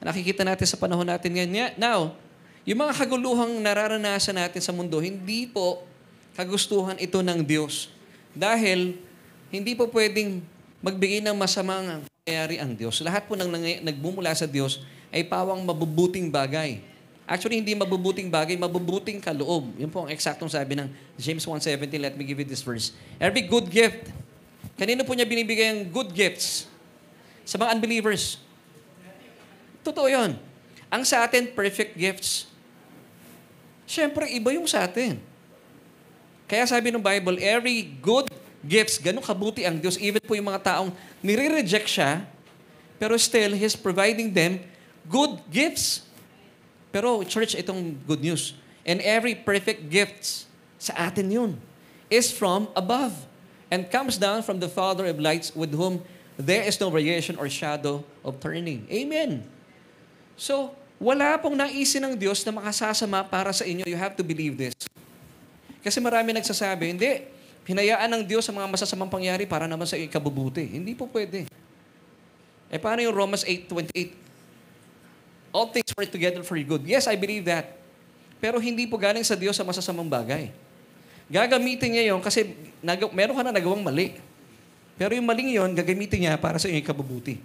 Nakikita natin sa panahon natin ngayon. Now, yung mga kaguluhang nararanasan natin sa mundo, hindi po kagustuhan ito ng Diyos. Dahil, hindi po pwedeng magbigay ng masamang nangyayari ang Diyos. Lahat po ng nagbumula sa Diyos ay pawang mabubuting bagay. Actually, hindi mabubuting bagay, mabubuting kaloob. Yun po ang eksaktong sabi ng James 1:17. Let me give you this verse. Every good gift. Kanino po niya binibigay ang good gifts? Sa mga unbelievers. Totoo yun. Ang sa atin, perfect gifts. Siyempre, iba yung sa atin. Kaya sabi ng Bible, every good gifts, ganun kabuti ang Diyos. Even po yung mga taong nire-reject siya, pero still, He's providing them good gifts. Pero church, itong good news. And every perfect gifts sa atin yun is from above and comes down from the Father of lights with whom there is no variation or shadow of turning. Amen. So, wala pong naisin ng Diyos na makasasama para sa inyo. You have to believe this. Kasi marami nagsasabi, hindi, hinayaan ng Diyos sa mga masasamang pangyari para naman sa ikabubuti. Hindi po pwede. Eh, paano yung Romans 8:28? All things work together for your good. Yes, I believe that. Pero hindi po galing sa Diyos sa masasamang bagay. Gagamitin niya yon kasi meron ka na nagawang mali. Pero yung maling yon, gagamitin niya para sa iyong ikabubuti.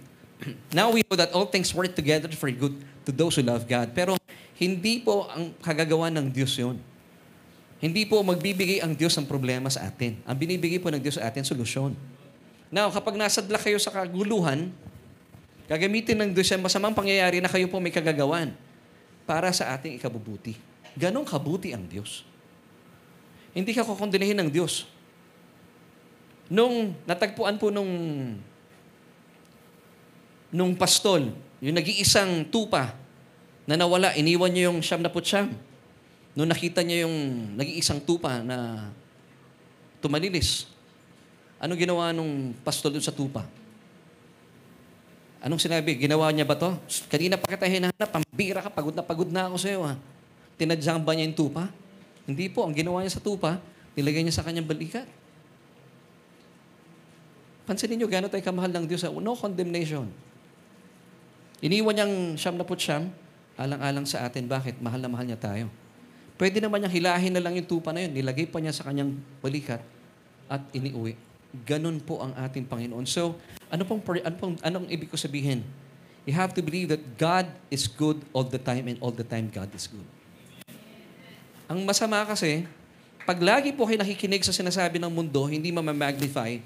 Now we know that all things work together for good to those who love God. Pero hindi po ang kagagawa ng Diyos yon. Hindi po magbibigay ang Diyos ng problema sa atin. Ang binibigay po ng Diyos sa atin, solusyon. Now, kapag nasadla kayo sa kaguluhan, gagamitin ng Diyos ang masamang pangyayari na kayo po may kagagawan para sa ating ikabubuti. Ganon kabuti ang Diyos. Hindi ka kukondenahin ng Diyos. Nung natagpuan po nung pastol, yung nag-iisang tupa na nawala, iniwan niya yung 99. Nung nakita niya yung nag-iisang tupa na tumalilis, anong ginawa nung pastol doon sa tupa? Anong sinabi? Ginawa niya ba to? Kanina pa kita hinahanap, pambira ka, pagod na ako sa iyo. Tinadyang ba niya yung tupa? Hindi po. Ang ginawa niya sa tupa, nilagay niya sa kanyang balikat. Pansinin niyo, gano'n tayo kamahal ng Diyos. No condemnation. Iniwan niyang 99, alang-alang sa atin. Bakit? Mahal na mahal niya tayo. Pwede naman niyang hilahin na lang yung tupa na yun. Nilagay pa niya sa kanyang balikat at iniuwi. Ganon po ang ating Panginoon. So, anong ibig ko sabihin? You have to believe that God is good all the time and all the time God is good. Ang masama kasi, pag lagi po kayo nakikinig sa sinasabi ng mundo, hindi mamamagnify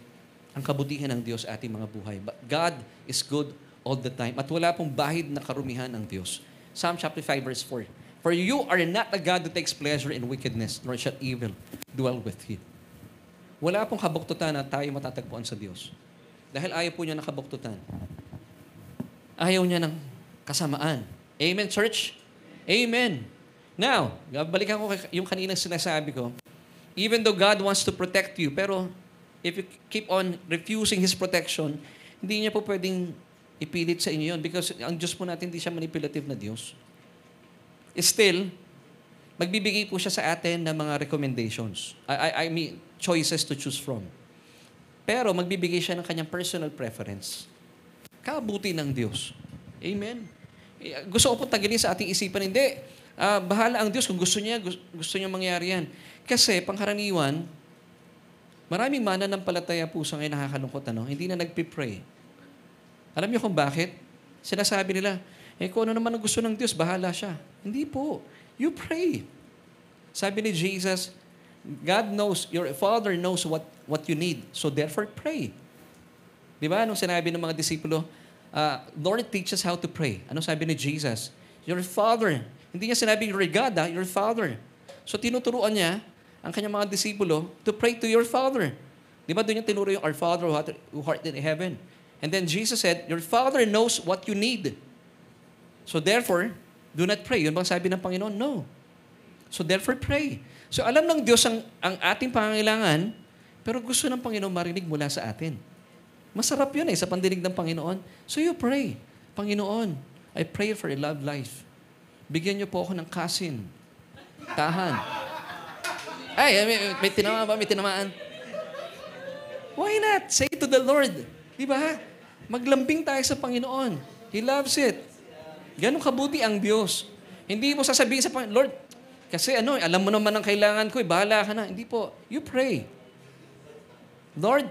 ang kabutihan ng Diyos ating mga buhay. But God is good all the time. At wala pong bahid na karumihan ng Diyos. Psalm chapter 5 verse 4. For you are not a God who takes pleasure in wickedness, nor shall evil dwell with you. Wala pong kabuktutan na tayo matatagpuan sa Diyos. Dahil ayaw po niya ng kabuktutan. Ayaw niya ng kasamaan. Amen, church? Amen. Now, balikan ko yung kaninang sinasabi ko. Even though God wants to protect you, pero if you keep on refusing His protection, hindi niya po pwedeng ipilit sa inyo yun because ang Diyos po natin hindi siya manipulative na Diyos. Still, magbibigay po siya sa atin ng mga recommendations. I mean, choices to choose from. Pero magbibigay siya ng kanyang personal preference. Kabuti ng Diyos. Amen. Gusto ko po tanggalin sa ating isipan, hindi. Bahala ang Diyos kung gusto niya mangyari yan. Kasi pangkaraniwan, maraming mananampalataya po sa ngayon nakakalungkot, hindi na nagpipray. Alam niyo kung bakit? Sinasabi nila, kung ano naman ang gusto ng Diyos, bahala siya. Hindi po. You pray. Sabi ni Jesus, God knows, your Father knows what you need. So therefore, pray. Di ba? Nung sinabi ng mga disipulo, Lord, teach us how to pray. Ano sabi ni Jesus? Your Father. Hindi niya sinabing, you're God, your Father. So tinuturuan niya ang kanyang mga disipulo to pray to your Father. Di ba doon yung tinuro yung Our Father who art in heaven. And then Jesus said, your Father knows what you need. So therefore, do not pray. Yun bang sabi ng Panginoon? No. So therefore, pray. So alam ng Diyos ang ating pangangailangan, pero gusto ng Panginoon marinig mula sa atin. Masarap yun sa pandinig ng Panginoon. So you pray. Panginoon, I pray for a love life. Bigyan niyo po ako ng kasin. Tahan. Ay, may tinamaan ba? May tinamaan. Why not? Say to the Lord. Di ba? Maglambing tayo sa Panginoon. He loves it. Ganun kabuti ang Diyos. Hindi mo sasabihin sa Panginoon, Lord, kasi alam mo naman ang kailangan ko, bahala ka na. Hindi po. You pray. Lord,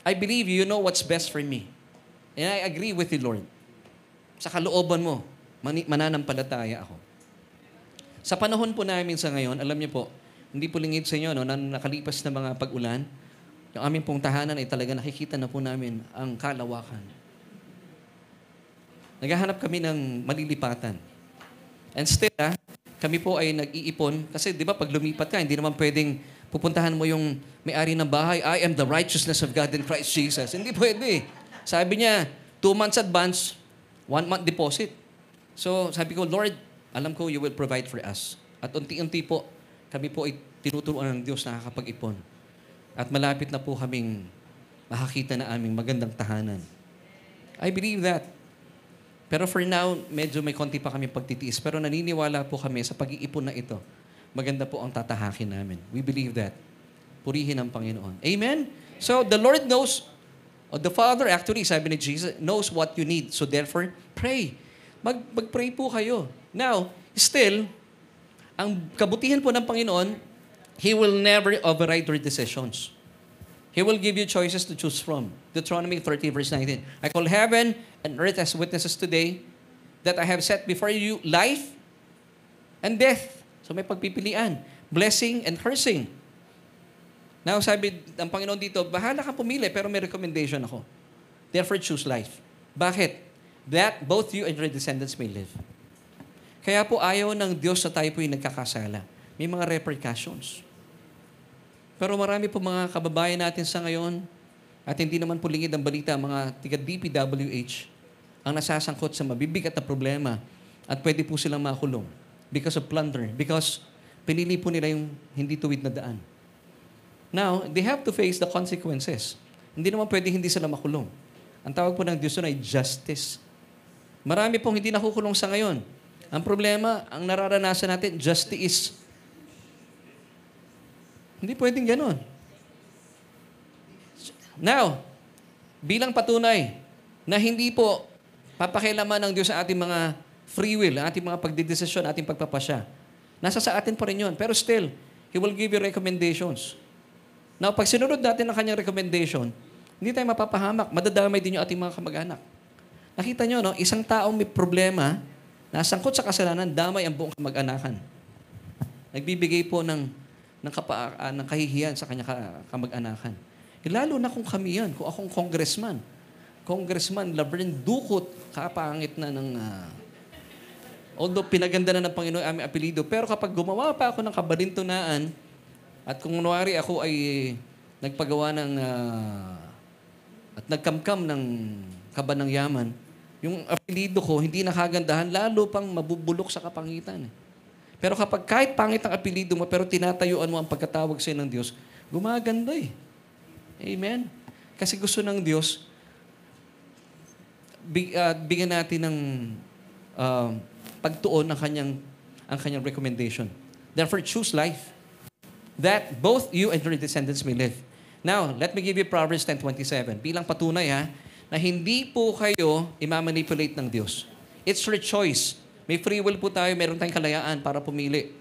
I believe you know what's best for me. And I agree with you, Lord. Sa kalooban mo, mananampalataya ako. Sa panahon po namin sa ngayon, alam niyo po, hindi po lingid sa inyo, na nakalipas na mga pag-ulan, yung aming pong tahanan ay talaga nakikita na po namin ang kalawakan. Naghahanap kami ng malilipatan. And still, kami po ay nag-iipon. Kasi di ba pag lumipat ka, hindi naman pwedeng pupuntahan mo yung may-ari ng bahay, I am the righteousness of God in Christ Jesus. Hindi pwede. Sabi niya, 2 months advance, 1 month deposit. So sabi ko, Lord, alam ko you will provide for us. At unti-unti po, kami po ay tinuturuan ng Diyos na nakakapag-ipon. At malapit na po kaming makakita na aming magandang tahanan. I believe that. Pero for now, medyo may konti pa kami pagtitiis. Pero naniniwala po kami sa pag-iipon na ito. Maganda po ang tatahakin namin. We believe that. Purihin ang Panginoon. Amen? So, the Lord knows, or the Father actually, sabi ni Jesus, knows what you need. So therefore, pray. Mag-pray po kayo. Now, still, ang kabutihan po ng Panginoon, He will never override your decisions. He will give you choices to choose from. Deuteronomy 30 verse 19. I call heaven and earth as witnesses today that I have set before you life and death. So may pagpipilian. Blessing and cursing. Now sabi ng Panginoon dito, bahala ka pumili pero may recommendation ako. Therefore choose life. Bakit? That both you and your descendants may live. Kaya po ayaw ng Diyos na tayo po yung nagkakasala. May mga repercussions. Pero marami po mga kababayan natin sa ngayon, at hindi naman po lingid ang balita, mga tiga-DPWH, ang nasasangkot sa mabibigat na problema at pwede po silang makulong because of plunder, because pinili po nila yung hindi tuwid na daan. Now, they have to face the consequences. Hindi naman pwede hindi sila makulong. Ang tawag po ng Diyos ay justice. Marami pong hindi nakukulong sa ngayon. Ang problema, ang nararanasan natin, justice. Hindi pwedeng ganon. Now, bilang patunay na hindi po papakialaman ng Diyos sa ating mga free will, ating mga pagdidesisyon, ating pagpapasya. Nasa sa atin pa rin yun. Pero still, He will give you recommendations. Now, pag sinunod natin ang kanyang recommendation, hindi tayo mapapahamak. Madadamay din yung ating mga kamag-anak. Nakita nyo, no? Isang taong may problema, nasangkot sa kasalanan, damay ang buong kamag-anakan. Nagbibigay po ng kahihiyan sa kanya kamag-anakan. Lalo na kung kami yan, kung akong congressman. Congressman Laverne Ducot, kapangit na ng... although pinaganda na ng Panginoon aming apelido, pero kapag gumawa pa ako ng kabalintunaan, at kung kunwari ako ay nagpagawa ng... at nagkamkam ng kaba ng yaman, yung apelido ko, hindi nakagandahan, lalo pang mabubulok sa kapangitan. Pero kapag kahit pangit ang apelido mo, pero tinatayuan mo ang pagkatawag sa'yo ng Diyos, gumaganda eh. Amen? Kasi gusto ng Diyos, bigyan natin ng pagtuon ang kanyang recommendation. Therefore, choose life, that both you and your descendants may live. Now, let me give you Proverbs 10:27. Bilang patunay na hindi po kayo imamanipulate ng Diyos. It's your choice. May free will po tayo, meron tayong kalayaan para pumili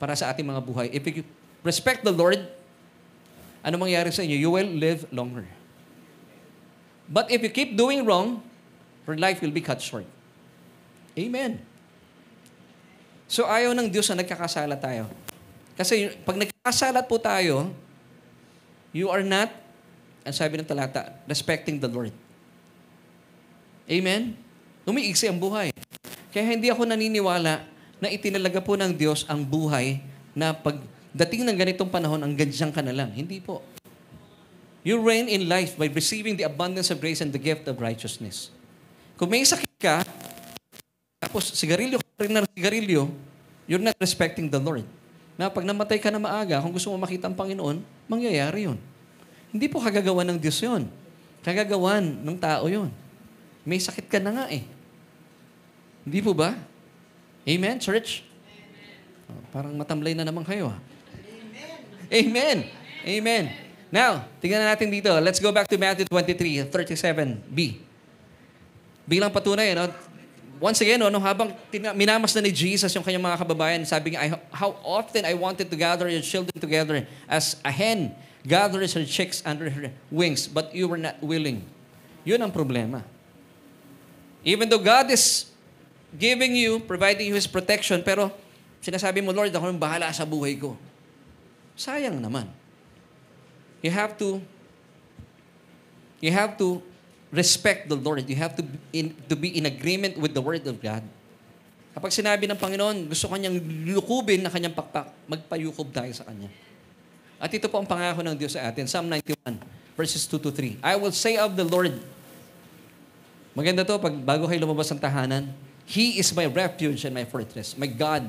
para sa ating mga buhay. If you respect the Lord, ano mangyayari sa inyo? You will live longer. But if you keep doing wrong, your life will be cut short. Amen. So ayaw ng Diyos na nagkakasala tayo. Kasi pag nagkakasala po tayo, you are not, ang sabi ng talata, respecting the Lord. Amen? Umiiksi ang buhay. Kaya hindi ako naniniwala na itinalaga po ng Diyos ang buhay na pagdating ng ganitong panahon, ang ganyan ka na lang. Hindi po. You reign in life by receiving the abundance of grace and the gift of righteousness. Kung may sakit ka, tapos sigarilyo ka rin na sigarilyo, you're not respecting the Lord. Na pag namatay ka na maaga, kung gusto mo makita ang Panginoon, mangyayari yun. Hindi po kagagawan ng Diyos yun. Kagagawan ng tao yun. May sakit ka na nga eh. Hindi po ba? Amen, church? Oh, parang matamlay na naman kayo. Amen. Amen. Now, tingnan natin dito. Let's go back to Matthew 23:37b. Bilang patunay, once again, habang minamasdan ni Jesus yung kanyang mga kababayan, sabi niya, how often I wanted to gather your children together as a hen gathers her chicks under her wings, but you were not willing. Yun ang problema. Even though God is giving you, providing you His protection, pero sinasabi mo, Lord, ako nang bahala sa buhay ko. Sayang naman. You have to respect the Lord. You have to be in agreement with the Word of God. Kapag sinabi ng Panginoon, gusto kanyang lukubin na kanyang pakpak, magpayukob tayo sa Kanya. At ito po ang pangako ng Diyos sa atin. Psalm 91, verses 2-3. I will say of the Lord, maganda to, pag bago kayo lumabas ng tahanan, He is my refuge and my fortress. My God,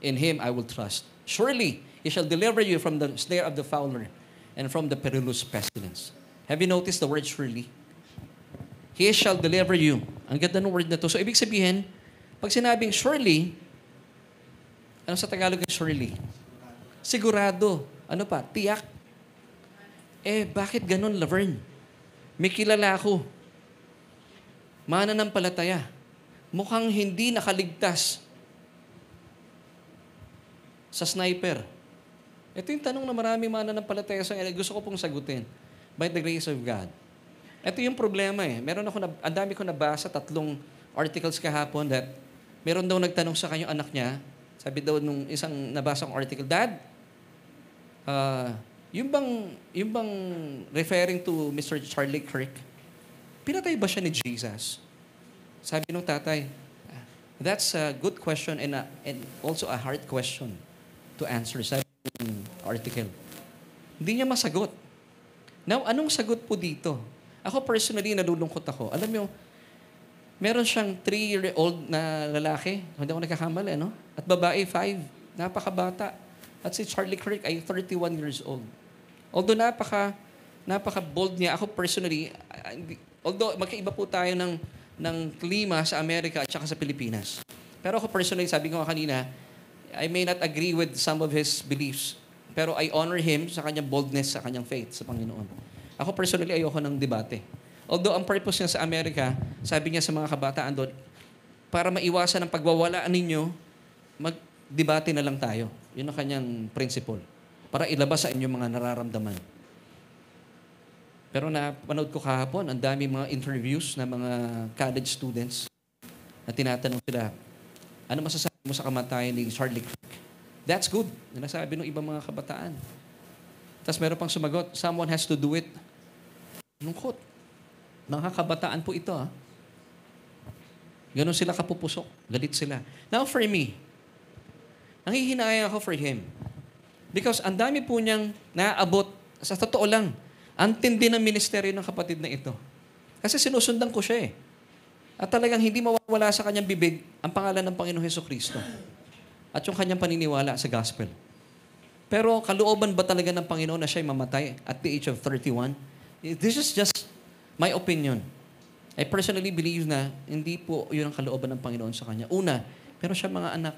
in Him I will trust. Surely, He shall deliver you from the snare of the fowler and from the perilous pestilence. Have you noticed the word surely? He shall deliver you. Ang ganda ng word na to. So, ibig sabihin, pag sinabing surely, ano sa Tagalog yung surely? Sigurado. Ano pa? Tiyak. Bakit ganun, Laverne? May kilala ako. Mananampalataya. Mukhang hindi nakaligtas sa sniper. Ito yung tanong na maraming mananampalataya sa gusto ko pong sagutin. By the grace of God. Ito yung problema eh. Ang dami ko nabasa, 3 articles kahapon that meron daw nagtanong sa kanyang anak niya, sabi daw nung isang nabasa kong article, Dad, yung bang referring to Mr. Charlie Kirk, pinatay ba siya ni Jesus? Sabi nung tatay, that's a good question and also a hard question to answer. Sabi ng article. Hindi niya masagot. Now, anong sagot po dito? Ako personally, nalulungkot ako. Alam mo, meron siyang 3-year-old na lalaki, hindi ako nagkakamali, no? At babae, 5. Napakabata. At si Charlie Kirk ay 31 years old. Although napaka-bold niya, ako personally, although magkaiba po tayo ng klima sa Amerika at saka sa Pilipinas. Pero ako personally, sabi ko nga kanina, I may not agree with some of his beliefs, pero I honor him sa kanyang boldness, sa kanyang faith sa Panginoon. Ako personally, ayoko ng debate. Although ang purpose niya sa Amerika, sabi niya sa mga kabataan doon, para maiwasan ang pagwawalaan ninyo, mag-debate na lang tayo. Yun ang kanyang principle. Para ilabas sa inyo mga nararamdaman. Pero napanood ko kahapon, ang dami mga interviews na mga college students na tinatanong sila, ano masasabi mo sa kamatayan ni Charlie Kirk? That's good. Nasabi ng ibang mga kabataan. Tapos meron pang sumagot, someone has to do it. Lungkot. Mga kabataan po ito. Ganon sila kapupusok. Galit sila. Now for me, nanghihinayang ako for him. Because ang dami po niyang naabot, sa totoo lang, ang tindi ng ministeryo ng kapatid na ito. Kasi sinusundan ko siya eh. At talagang hindi mawawala sa kanyang bibig ang pangalan ng Panginoong Hesukristo. at yung kanyang paniniwala sa gospel. Pero kalooban ba talaga ng Panginoon na siya'y mamatay at the age of 31? This is just my opinion. I personally believe na hindi po yun ang kalooban ng Panginoon sa kanya. Una, pero siya mga anak.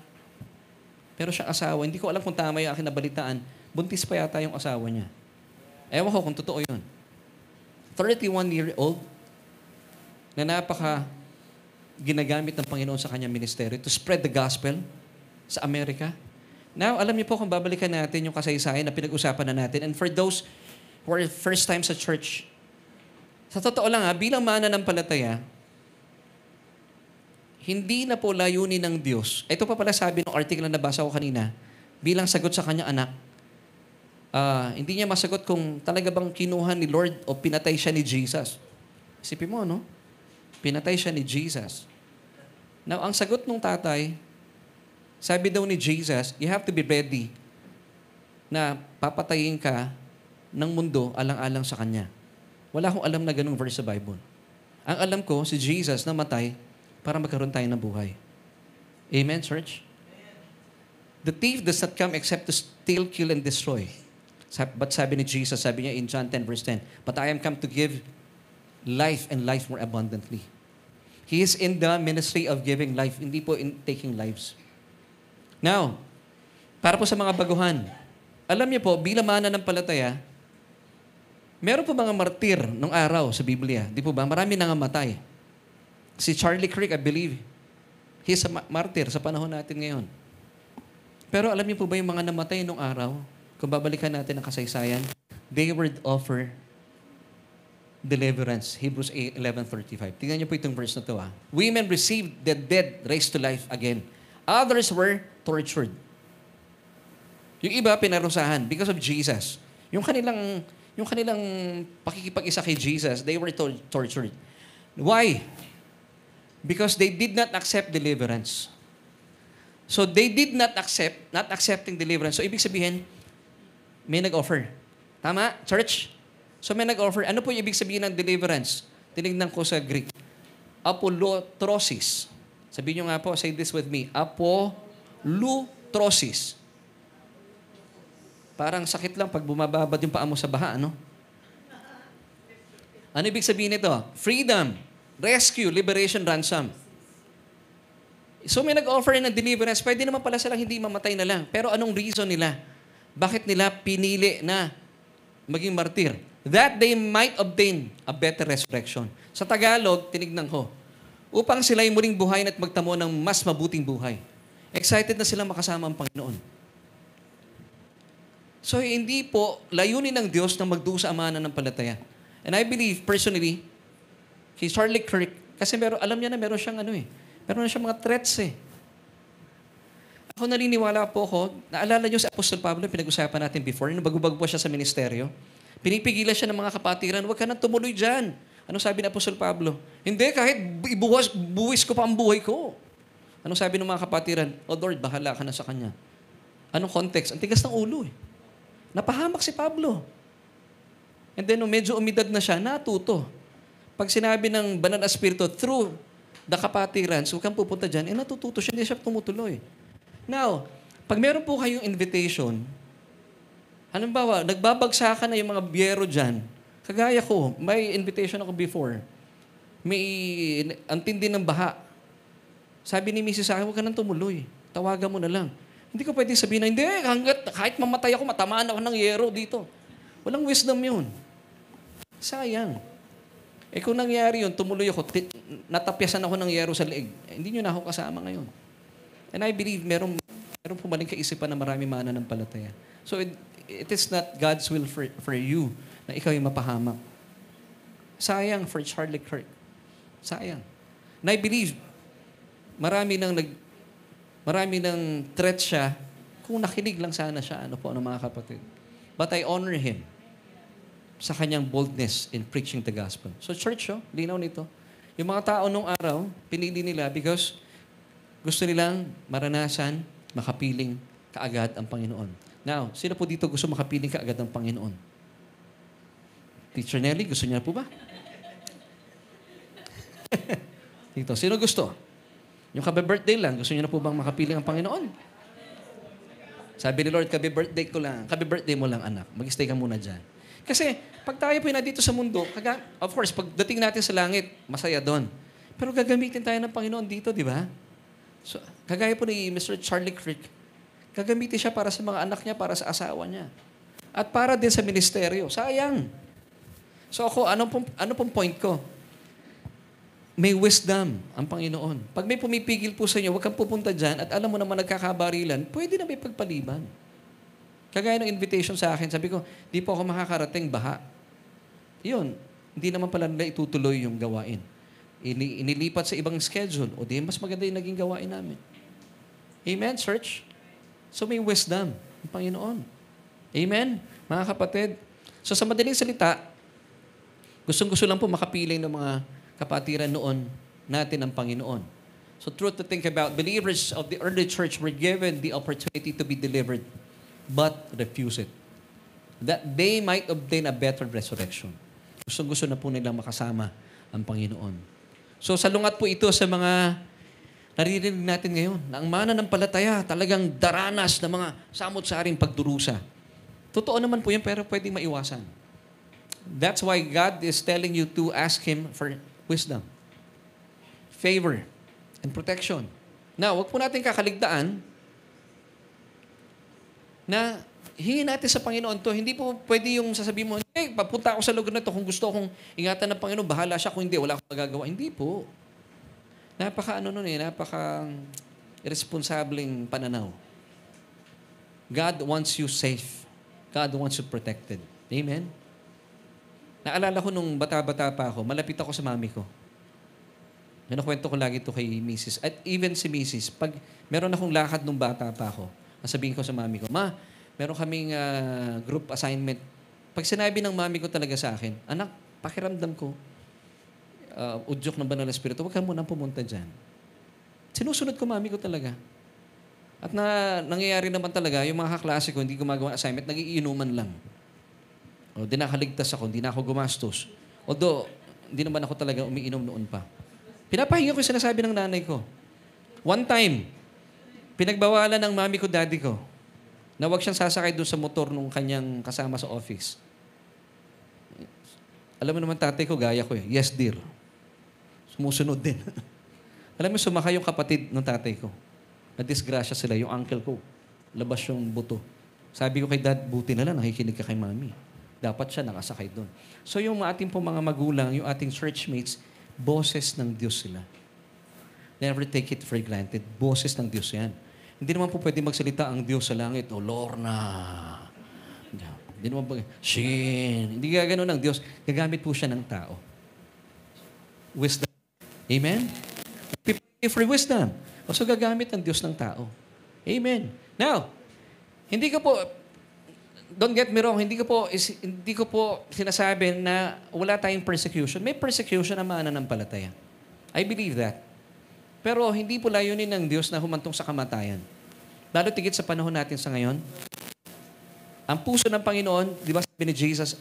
Pero siya asawa. Hindi ko alam kung tama yung aking nabalitaan. Buntis pa yata yung asawa niya. Ewan ko kung totoo yun. 31-year-old na napaka ginagamit ng Panginoon sa kanyang ministeryo to spread the gospel sa Amerika. Now, alam niyo po kung babalikan natin yung kasaysayan na pinag-usapan na natin. And for those who are first time sa church, sa totoo lang bilang mananampalataya, hindi na po layunin ng Diyos. Ito pa pala sabi ng article na nabasa ko kanina, bilang sagot sa kanyang anak, hindi niya masagot kung talaga bang kinuha ni Lord o pinatay siya ni Jesus. Isipin mo, no? Pinatay siya ni Jesus. Now, ang sagot ng tatay, sabi daw ni Jesus, you have to be ready na papatayin ka ng mundo alang-alang sa Kanya. Wala akong alam na ganung verse sa Bible. Ang alam ko, si Jesus namatay para magkaroon tayo ng buhay. Amen, church? The thief does not come except to steal, kill, and destroy. But sabi ni Jesus, sabi niya in John 10 verse 10, but I am come to give life and life more abundantly. He is in the ministry of giving life, hindi po in taking lives. Now, para po sa mga baguhan, alam niyo po, bilang mananampalataya, meron po mga martir nung araw sa Biblia. Di po ba? Marami nangamatay. Si Charlie Kirk, I believe, he's a martir sa panahon natin ngayon. Pero alam niyo po ba yung mga namatay nung araw? Kung babalikan natin ang kasaysayan, they were offered deliverance. Hebrews 11:35. Tingnan niyo po itong verse na to. Women received the dead raised to life again. Others were tortured. Yung iba, pinarusahan because of Jesus. Yung kanilang pakikipag-isa kay Jesus, they were tortured. Why? Because they did not accept deliverance. So they did not accepting deliverance. So ibig sabihin, may nag-offer. Tama, church? So may nag-offer. Ano po yung ibig sabihin ng deliverance? Tinignan ko sa Greek. Apolutrosis. Sabihin nyo nga po, say this with me. Apolutrosis. Parang sakit lang pag bumababad yung paa mo sa baha, ano? Ano ibig sabihin nito? Freedom, rescue, liberation, ransom. So may nag-offer ng deliverance. Pwede naman pala silang hindi mamatay na lang. Pero anong reason nila? Bakit nila pinili na maging martir? That they might obtain a better resurrection. Sa Tagalog, tinignan ko, upang sila'y muling buhayin at magtamo ng mas mabuting buhay. Excited na sila makasama ang Panginoon. So, hindi po layunin ng Diyos na magdusa ang mananampalataya. And I believe, personally, kay Charlie Kirk, kasi alam niya na meron siyang meron na siyang mga threats Ako naniniwala po naalala niyo si Apostol Pablo, pinag-usapan natin before, nung bago-bago po siya sa ministeryo, pinipigilan siya ng mga kapatiran, huwag ka nang tumuloy dyan. Anong sabi ng Apostol Pablo? Hindi, kahit buwis ko pa ang buhay ko. Anong sabi ng mga kapatiran? Oh Lord, bahala ka na sa Kanya. Anong context? Ang tigas ng ulo Napahamak si Pablo. And then, medyo umidad na siya, natuto. Pag sinabi ng Banal na Espiritu, through the kapatiran, so kang pupunta dyan, natututo siya, hindi siya tumutuloy. Now, pag meron po kayong invitation, halimbawa, nagbabagsakan na yung mga biyero dyan, kagaya ko, may invitation ako before. May antindi ng baha. Sabi ni Mrs. sa akin, huwag ka nang tumuloy. Tawagan mo na lang. Hindi ko pwede sabihin na, hindi, kahit mamatay ako, matamaan ako ng yero dito. Walang wisdom yun. Sayang. Kung nangyari yun, tumuloy ako, natapyasan ako ng yero sa leeg. Hindi nyo na ako kasama ngayon. And I believe, meron po maling kaisipan na marami mananampalataya. So it is not God's will for you na ikaw yung mapahamak. Sayang for Charlie Kirk. Sayang. And I believe, marami ng threat siya kung nakinig lang sana siya, ng mga kapatid. But I honor him sa kanyang boldness in preaching the gospel. So church, linaw nito. Yung mga tao nung araw, pinili nila because gusto nilang maranasan, makapiling kaagad ang Panginoon. Now, sino po dito gusto makapiling kaagad ang Panginoon? Teacher Nelly, gusto niya po ba? Dito, sino gusto? Yung kabe-birthday lang, gusto niyo na po bang makapiling ang Panginoon? Sabi ni Lord, kabi birthday mo lang anak. Mag-stay ka muna dyan. Kasi pag tayo po na dito sa mundo, of course, pagdating natin sa langit, masaya doon. Pero gagamitin tayo ng Panginoon dito, di ba? So, kagaya po ni Mr. Charlie Crick, gagamitin siya para sa mga anak niya, para sa asawa niya. At para din sa ministeryo. Sayang. So ako, ano pong point ko? May wisdom ang Panginoon. Pag may pumipigil po sa inyo, huwag kang pupunta dyan at alam mo naman nagkakabarilan, pwede na may pagpaliban. Kagaya ng invitation sa akin, sabi ko, di po ako makakarating, baha. Yun, hindi naman pala nila itutuloy yung gawain. Inilipat sa ibang schedule. O di, mas maganda yung naging gawain namin. Amen, church? So may wisdom ang Panginoon. Amen? Mga kapatid. So sa madaling salita, gustong-gusto lang po makapiling ng mga kapatiran noon natin ang Panginoon. So truth to think about, believers of the early church were given the opportunity to be delivered, but refused it. That they might obtain a better resurrection. Gustong-gusto na po nilang makasama ang Panginoon. So salungat po ito sa mga naririnig natin ngayon, na ang mananampalataya talagang daranas ng mga samot-saring pagdurusa. Totoo naman po yan, pero pwedeng maiwasan. That's why God is telling you to ask Him for wisdom, favor, and protection. Now, wag po natin kakaligtaan na hingin natin sa Panginoon to. Hindi po pwede yung sasabihin mo, papunta ako sa lugar na to, kung gusto akong ingatan ng Panginoon, bahala siya, kung hindi, wala akong magagawa. Hindi po. Napaka irresponsableng pananaw. God wants you safe. God wants you protected. Amen? Naalala ko nung bata-bata pa ako, malapit ako sa mami ko. Nakwento ko lagi ito kay Mrs. At even si Mrs. Pag meron akong lakad nung bata pa ako, nasabihin ko sa mami ko, Ma, meron kaming group assignment. Pag sinabi ng mami ko talaga sa akin, anak, pakiramdam ko, udyok ng banal na espiritu, huwag ka munang pumunta dyan. Sinusunod ko mami ko talaga. At nangyayari naman talaga, yung mga kaklase ko, hindi gumagawa assignment, nagiinuman lang. O, di nakaligtas ako, hindi na ako gumastos. Although, hindi naman ako talaga umiinom noon pa. Pinapahinga ko yung sinasabi ng nanay ko. One time, pinagbawalan ng mami ko, daddy ko, na huwag siyang sasakay doon sa motor nung kanyang kasama sa office. Alam mo naman tatay ko, gaya ko eh. Yes, dear. Sumusunod din. Alam mo, sumakay yung kapatid ng tatay ko. Na-disgrasya sila, yung uncle ko. Labas yung buto. Sabi ko kay dad, buti na lang, nakikinig ka kay mami. Dapat siya nakasakay doon. So yung ating pong mga magulang, yung ating churchmates, boses ng Diyos sila. Never take it for granted. Boses ng Diyos yan. Hindi naman po pwede magsalita ang Diyos sa langit. O Lorna. Hindi naman po, Shin. Hindi gagano ng Diyos. Gagamit po siya ng tao. Wisdom. Amen? Pray for wisdom. O so gagamit ng Diyos ng tao. Amen. Now, hindi ko po, don't get me wrong, hindi ko po sinasabi na wala tayong persecution. May persecution na mananampalataya. I believe that. Pero hindi po layunin ng Diyos na humantong sa kamatayan. Lalo tigit sa panahon natin sa ngayon. Ang puso ng Panginoon, di ba sabi ni Jesus,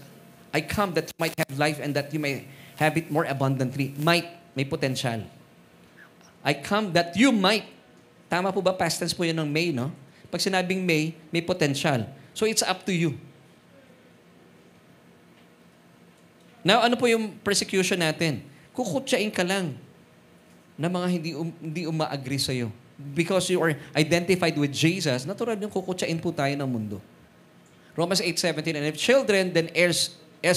I come that you might have life and that you may have it more abundantly. Might, may potential. I come that you might. Tama po ba? Past tense po yun ng may, no? Pag sinabing may potential. So it's up to you. Now, ano po yung persecution natin? Kukutsain ka lang na mga hindi uma-agree sa'yo. Because you are identified with Jesus, natural yung kukutsain po tayo ng mundo. Romans 8:17, and if children, then heirs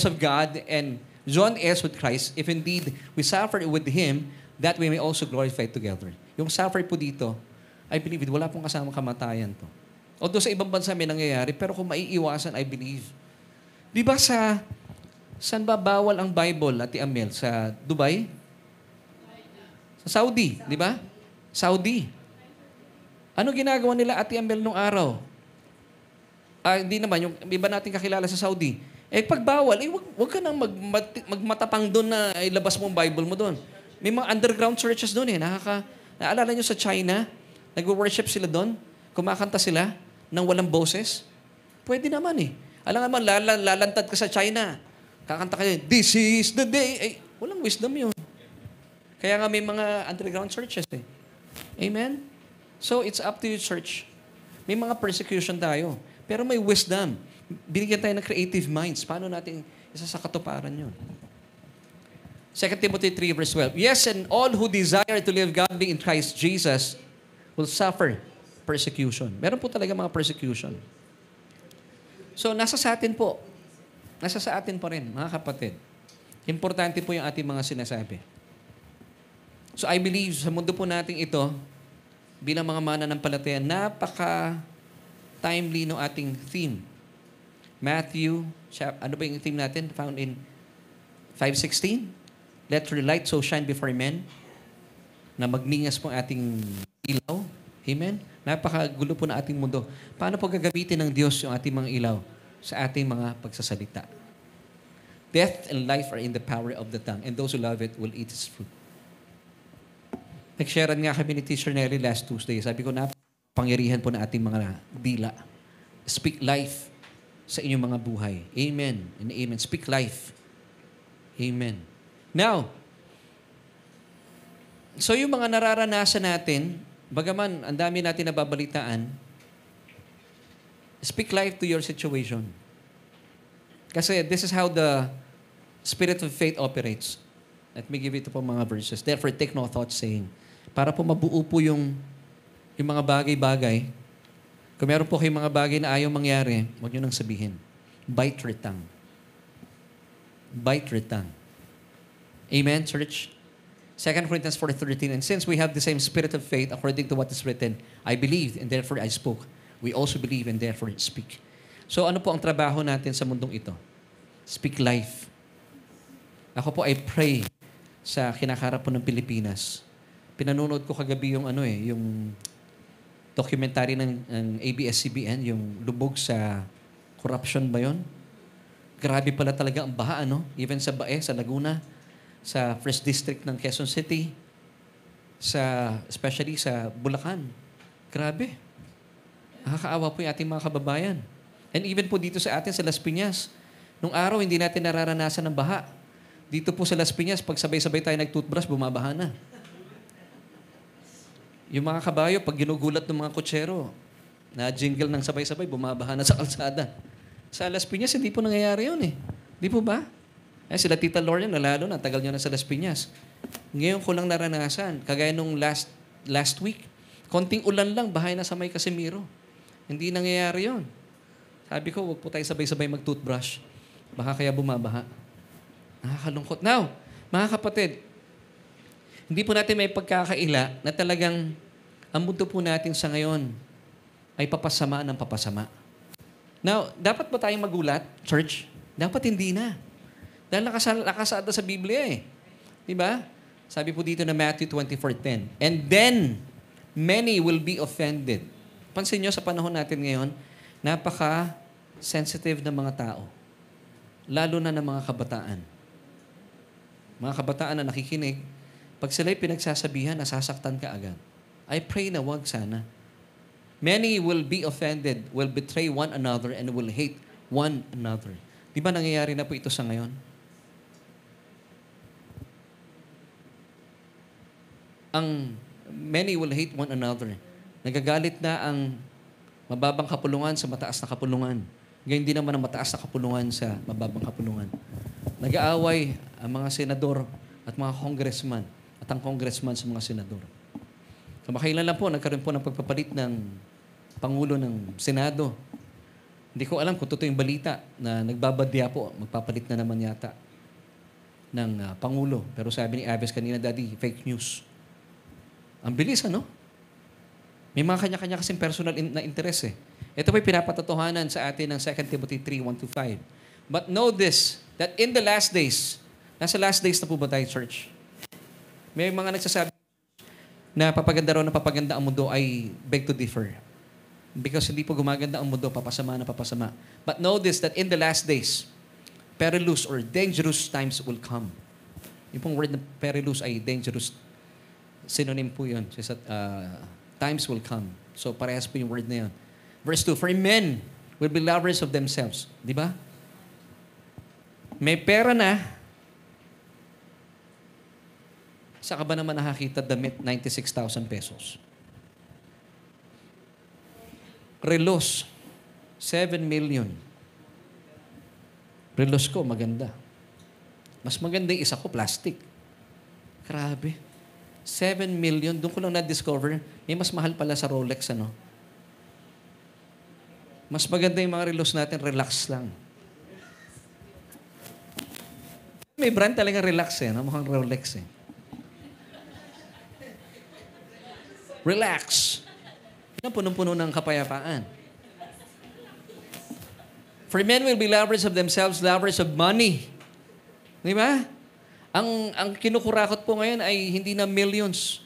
of God, and joint heirs with Christ, if indeed we suffer with Him, that we may also glorify together. Yung suffer po dito, I believe it, wala pong kasamang kamatayan to. Although sa ibang bansa may nangyayari, pero kung maiiwasan, I believe. Di ba saan ba bawal ang Bible, Ate Amel? Sa Dubai? Sa Saudi, di ba? Saudi. Ano ginagawa nila, Ate Amel, nung araw? Hindi naman, yung iba natin kakilala sa Saudi. Pag bawal, wag ka nang magmatapang doon na ilabas mo ang Bible mo doon. May mga underground churches doon eh. Naalala nyo sa China, nag-worship sila doon, kumakanta sila ng walang boses. Pwede naman eh. Alam nga man, lalantad ka sa China. Kakanta ka yun, this is the day. Walang wisdom yun. Kaya nga may mga underground churches eh. Amen? So, it's up to you, church. May mga persecution tayo. Pero may wisdom. Binigyan tayo ng creative minds. Paano natin isa sa katuparan yun? 2 Timothy 3 verse 12. Yes, and all who desire to live godly in Christ Jesus will suffer persecution. Meron po talaga mga persecution. So, nasa sa atin po. Nasa sa atin pa rin, mga kapatid. Importante po yung ating mga sinasabi. So, I believe sa mundo po natin ito, bilang mga mananampalataya, napaka-timely ng ating theme. Matthew, ano ba yung theme natin? Found in 5:16. Let your light so shine before men na magningas po ang ating ilaw. Amen? Napakagulo po na ating mundo. Paano po gagamitin ng Diyos yung ating mga ilaw sa ating mga pagsasalita? Death and life are in the power of the tongue, and those who love it will eat its fruit. Nag-share nga kami ni Teacher Nelly last Tuesday. Sabi ko, napangyarihan po na ating mga dila. Speak life sa inyong mga buhay. Amen and amen. Speak life. Amen. Now, so yung mga nararanasan natin, bagaman ang dami natin nababalitaan, speak life to your situation. Kasi this is how the spirit of faith operates. Let me give it po mga verses. Therefore, take no thought saying, para po mabuo po yung mga bagay-bagay. Kung meron po kayong mga bagay na ayaw mangyari, huwag nyo nang sabihin. Bite your tongue. Bite your tongue. Amen, church? 2 Corinthians 4:13, and since we have the same spirit of faith, according to what is written, I believed, and therefore I spoke. We also believe, and therefore speak. So ano po ang trabaho natin sa mundong ito? Speak life. Ako po ay pray sa kinakarap po ng Pilipinas. Pinanonood ko kagabi yung yung documentary ng ABS-CBN, yung lubog sa corruption ba yun? Grabe pala talaga ang baha, Even sa Bae, sa Laguna, sa First District ng Quezon City, especially sa Bulacan. Grabe. Nakakaawa po yung ating mga kababayan. And even po dito sa atin, sa Las Piñas, nung araw, hindi natin nararanasan ng baha. Dito po sa Las Piñas, pag sabay-sabay tayo nag-toothbrush, bumabaha na. Yung mga kabayo, pag ginugulat ng mga kutsero, na jingle ng sabay-sabay, bumabaha na sa kalsada. Sa Las Piñas, hindi po nangyayari yun eh. Di po ba? Sila Tita Lorian, lalo na, tagal nyo na sa Las Piñas. Ngayon ko lang naranasan, kagaya nung last week, konting ulan lang, bahay na sa may Casimiro. Hindi nangyayari yun. Sabi ko, huwag po tayo sabay-sabay mag-toothbrush. Baka kaya bumabaha. Nakakalungkot. Now, mga kapatid, hindi po natin may pagkakaila na talagang ang mundo po natin sa ngayon ay papasama ng papasama. Now, dapat ba tayong magulat, church? Dapat hindi na. Dahil nakasada sa Biblia eh. Diba? Sabi po dito na Matthew 24:10. And then, many will be offended. Pansin nyo sa panahon natin ngayon, napaka-sensitive ng mga tao. Lalo na ng mga kabataan. Mga kabataan na nakikinig, pag sila'y pinagsasabihan, nasasaktan ka agad. I pray na wag sana. Many will be offended, will betray one another, and will hate one another. Di ba nangyayari na po ito sa ngayon? Ang many will hate one another. Nagagalit na ang mababang kapulungan sa mataas na kapulungan. Ngayon din naman ang mataas na kapulungan sa mababang kapulungan. Nag-aaway ang mga senador at mga congressman at ang congressman sa mga senador. Kamakailan lang po, nagkaroon po ng pagpapalit ng Pangulo ng Senado. Hindi ko alam kung totoo yung balita na nagbabadya po, magpapalit na naman yata ng Pangulo. Pero sabi ni Aves kanina, Daddy, fake news. Ang bilis, May mga kanya-kanya kasing personal na interest eh. Ito po'y pinapatotohanan sa atin ng 2 Timothy 3:1-5. But know this, that in the last days, nasa last days na po ba tayo, church? May mga nagsasabi na papaganda raw na papaganda ang mundo ay beg to differ. Because hindi po gumaganda ang mundo, papasama na papasama. But know this, that in the last days, perilous or dangerous times will come. Yung pong word na perilous ay dangerous. Synonym po yun. Times will come. So parehas po yung word na yun. Verse 2, for men will be lovers of themselves. Di ba? May pera na. Saka ba naman nakakita damit 96,000 pesos? Relos, 7 million. Relos ko, maganda. Mas maganda yung isa ko, plastic. Grabe. 7 million. Doon ko lang na-discover, may mas mahal pala sa Rolex, ano? Mas maganda yung mga relos natin, relax lang. May brand talagang relax eh, no? Mukhang Rolex eh. Relax. Yan, punong-puno ng kapayapaan. For men will be lovers of themselves, lovers of money. Di ba? Ang kinukurakot po ngayon ay hindi na millions.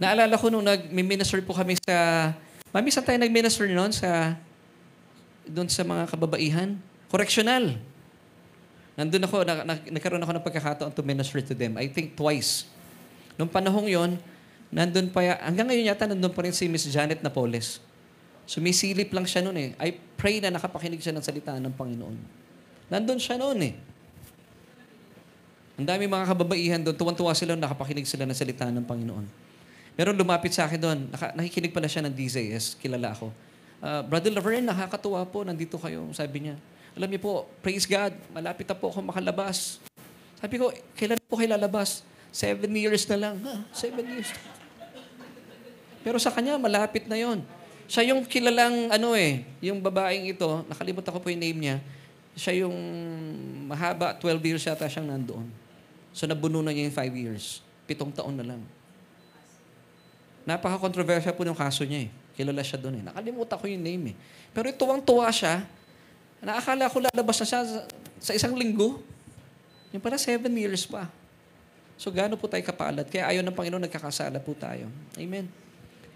Naalala ko nung nag-minister po kami sa... Mami, saan tayo nag-minister noon? Doon sa mga kababaihan? Correctional. Nandun ako, nagkaroon ako ng pagkakataon to minister to them. I think twice. Nung panahong yon, nandun pa, hanggang ngayon yata nandun pa rin si Miss Janet Napoles. Sumisilip lang siya noon eh. I pray na nakapakinig siya ng salita ng Panginoon. Nandun siya noon eh. Ang dami mga kababaihan doon, tuwan-tuwa sila, nakapakinig sila ng salita ng Panginoon. Pero lumapit sa akin doon, nakikinig pala siya ng DZS, kilala ako. Brother Laverne, nakakatuwa po, nandito kayo, sabi niya. Alam niyo po, praise God, malapit na po ako makalabas. Sabi ko, kailan po kayo lalabas? 7 years na lang. 7 years. Pero sa kanya, malapit na yon. Siya yung kilalang, yung babaeng ito, nakalimutan ko po yung name niya, siya yung mahaba, 12 years yata siyang nandoon. So, nabuno na niya yung 5 years. 7 taon na lang. Napaka-controversial po yung kaso niya eh. Kilala siya doon eh. Nakalimutan ko yung name eh. Pero tuwang-tuwa siya. Naakala ko lalabas na siya sa isang linggo. Yung pala 7 years pa. So, gaano po tayo kapalad? Kaya ayaw ng Panginoon, nagkakasala po tayo. Amen.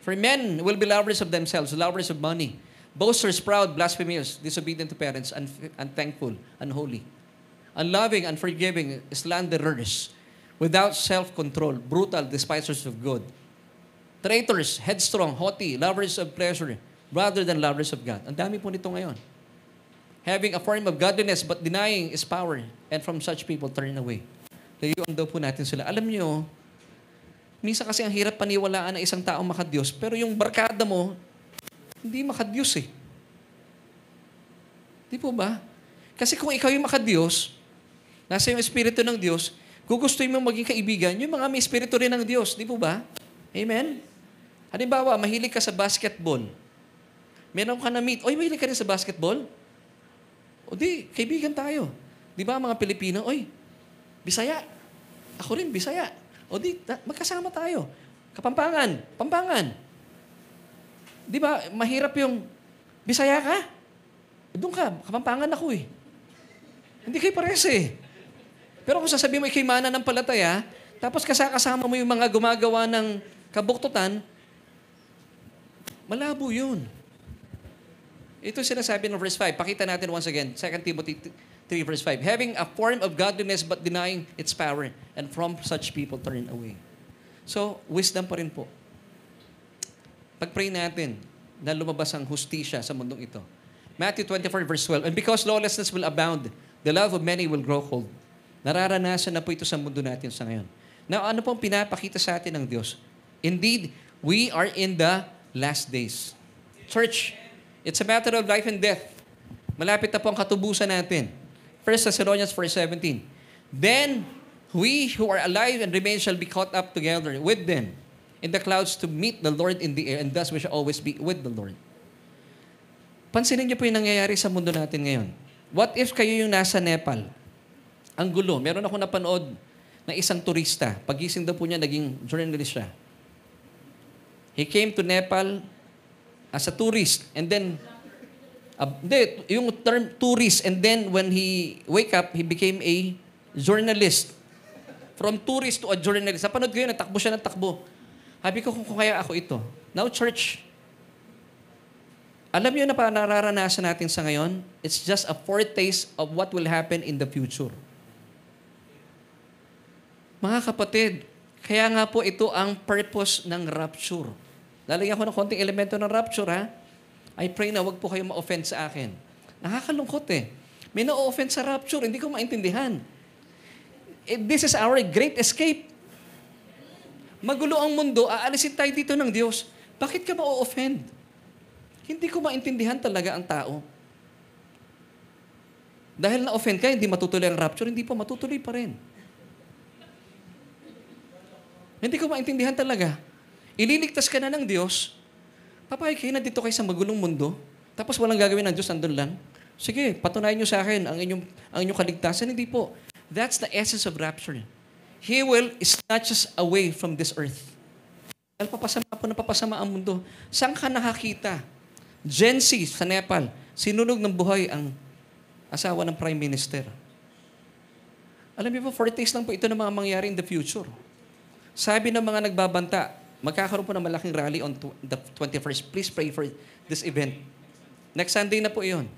For men will be lovers of themselves, lovers of money, boasters, proud, blasphemers, disobedient to parents, unthankful, unholy, unloving, unforgiving, slanderers, without self-control, brutal, despisers of good, traitors, headstrong, haughty, lovers of pleasure, rather than lovers of God. Ang dami po nito ngayon. Having a form of godliness but denying His power, and from such people turn away. Layuan daw po natin sila. Alam niyo, minsan kasi ang hirap paniwalaan na isang taong makadiyos, pero yung barkada mo, hindi makadiyos eh. Di po ba? Kasi kung ikaw yung makadiyos, nasa yung Espiritu ng Diyos, gugustuhin mo maging kaibigan, yung mga may Espiritu rin ng Diyos. Di po ba? Amen? Halimbawa, mahilig ka sa basketball. Meron ka na-meet, oy, mahilig ka rin sa basketball? O di, kaibigan tayo. Di ba mga Pilipino, oy, Bisaya. Ako rin, Bisaya. O di, magkasama tayo. Kapampangan, Pampangan. Di ba, mahirap yung, Bisaya ka? Doon ka, Kapampangan ako eh. Hindi kayo pares eh. Pero kung sasabihin mo ikay mana ng palataya, tapos kasama mo yung mga gumagawa ng kabuktutan, malabo yun. Ito sinasabi ng verse 5. Pakita natin once again. 2 Timothy 3 verse 5. Having a form of godliness but denying its power, and from such people turn away. So, wisdom pa rin po. Pag-pray natin na lumabas ang hustisya sa mundong ito. Matthew 24 verse 12. And because lawlessness will abound, the love of many will grow cold. Nararanasan na po ito sa mundo natin sa ngayon. Now, ano pong pinapakita sa atin ng Diyos? Indeed, we are in the last days. Church, it's a matter of life and death. Malapit na po ang katubusan natin. 1 Thessalonians 4:17. Then, we who are alive and remain shall be caught up together with them in the clouds to meet the Lord in the air, and thus we shall always be with the Lord. Pansinin niyo po yung nangyayari sa mundo natin ngayon. What if kayo yung nasa Nepal? Ang gulo. Meron ako napanood na isang turista. Pagising daw po niya, naging journalist siya. He came to Nepal as a tourist, and then yung term tourist, and then when he wake up, he became a journalist. From tourist to a journalist. Napanood ko yun, natakbo siya ng takbo. Sabi ko, kung kaya ako ito. Now, church, alam niyo na pa nararanasan natin sa ngayon, it's just a foretaste of what will happen in the future. Mga kapatid, kaya nga po ito ang purpose ng rapture. Lalagyan ko ng konting elemento ng rapture, ha? I pray na wag po kayo ma-offend sa akin. Nakakalungkot eh. May na-offend sa rapture, hindi ko maintindihan. This is our great escape. Magulo ang mundo, aalisin tayo dito ng Diyos. Bakit ka ma-offend? Hindi ko maintindihan talaga ang tao. Dahil na-offend ka, hindi matutuloy ang rapture, hindi po, matutuloy pa rin. Hindi ko maintindihan talaga. Ililigtas ka na ng Diyos, papayag kayo na dito kayo sa magulong mundo, tapos walang gagawin ng Diyos, andun lang. Sige, patunayan nyo sa akin ang inyong kaligtasan. Hindi po. That's the essence of rapture. He will snatch us away from this earth. Dahil papasama ang mundo. Saan ka nakakita? Gen Z sa Nepal, sinunog ng buhay ang asawa ng Prime Minister. Alam niyo po, foretaste lang po ito ng mga mangyayari in the future. Sabi ng mga nagbabanta, magkakaroon po ng malaking rally on the 21st. Please pray for this event. Next Sunday na po iyon.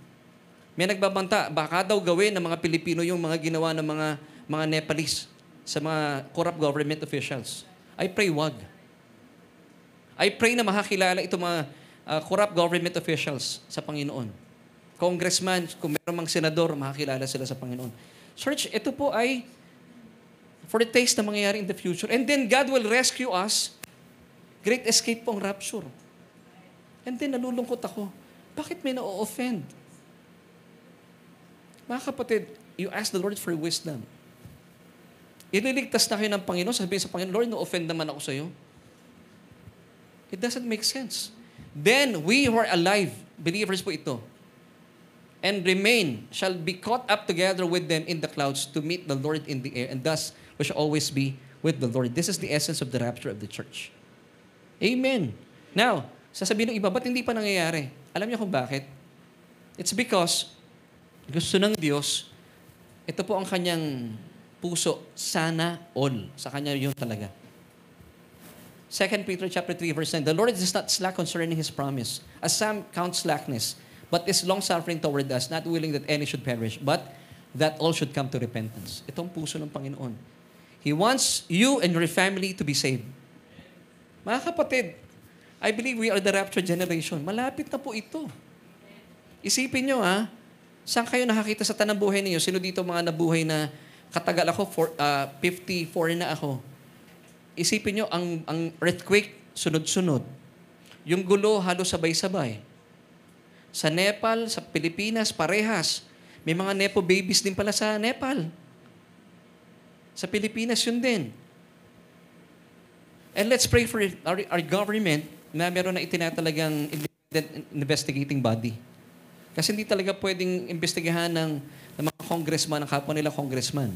May nagbabanta, baka daw gawin ng mga Pilipino yung mga ginawa ng mga Nepalese sa mga corrupt government officials. I pray wag. I pray na makakilala itong mga corrupt government officials sa Panginoon. Congressman, kung meron mang senador, makakilala sila sa Panginoon. Church, ito po ay for the taste na mangyayari in the future. And then God will rescue us. Great escape po ang rapture. And then nalulungkot ako. Bakit may na-offend? Mga kapatid, you ask the Lord for wisdom. Ililigtas na kayo ng Panginoon, sabihin sa Panginoon, Lord, no-offend naman ako sa iyo. It doesn't make sense. Then, we who are alive, believers po ito, and remain, shall be caught up together with them in the clouds to meet the Lord in the air, and thus we shall always be with the Lord. This is the essence of the rapture of the church. Amen. Now, sasabihin ng iba, ba't hindi pa nangyayari? Alam niyo kung bakit? It's because gusto ng Diyos, ito po ang kanyang puso, sana all. Sa kanya yun talaga. 2 Peter chapter 3, verse 9, the Lord is not slack concerning His promise, as some count slackness, but is long-suffering toward us, not willing that any should perish, but that all should come to repentance. Ito ang puso ng Panginoon. He wants you and your family to be saved. Mga kapatid, I believe we are the rapture generation. Malapit na po ito. Isipin nyo, saan kayo nakakita sa tanang buhay niyo? Sino dito mga nabuhay na katagal ako, 54 na ako. Isipin nyo, ang earthquake, sunod-sunod. Yung gulo, halos sabay-sabay. Sa Nepal, sa Pilipinas, parehas. May mga Nepo babies din pala sa Nepal. Sa Pilipinas, yun din. And let's pray for our government na meron na itinatalagang independent investigating body. Kasi hindi talaga pwedeng imbestigahan ng mga congressman, ng kapwa nila congressman.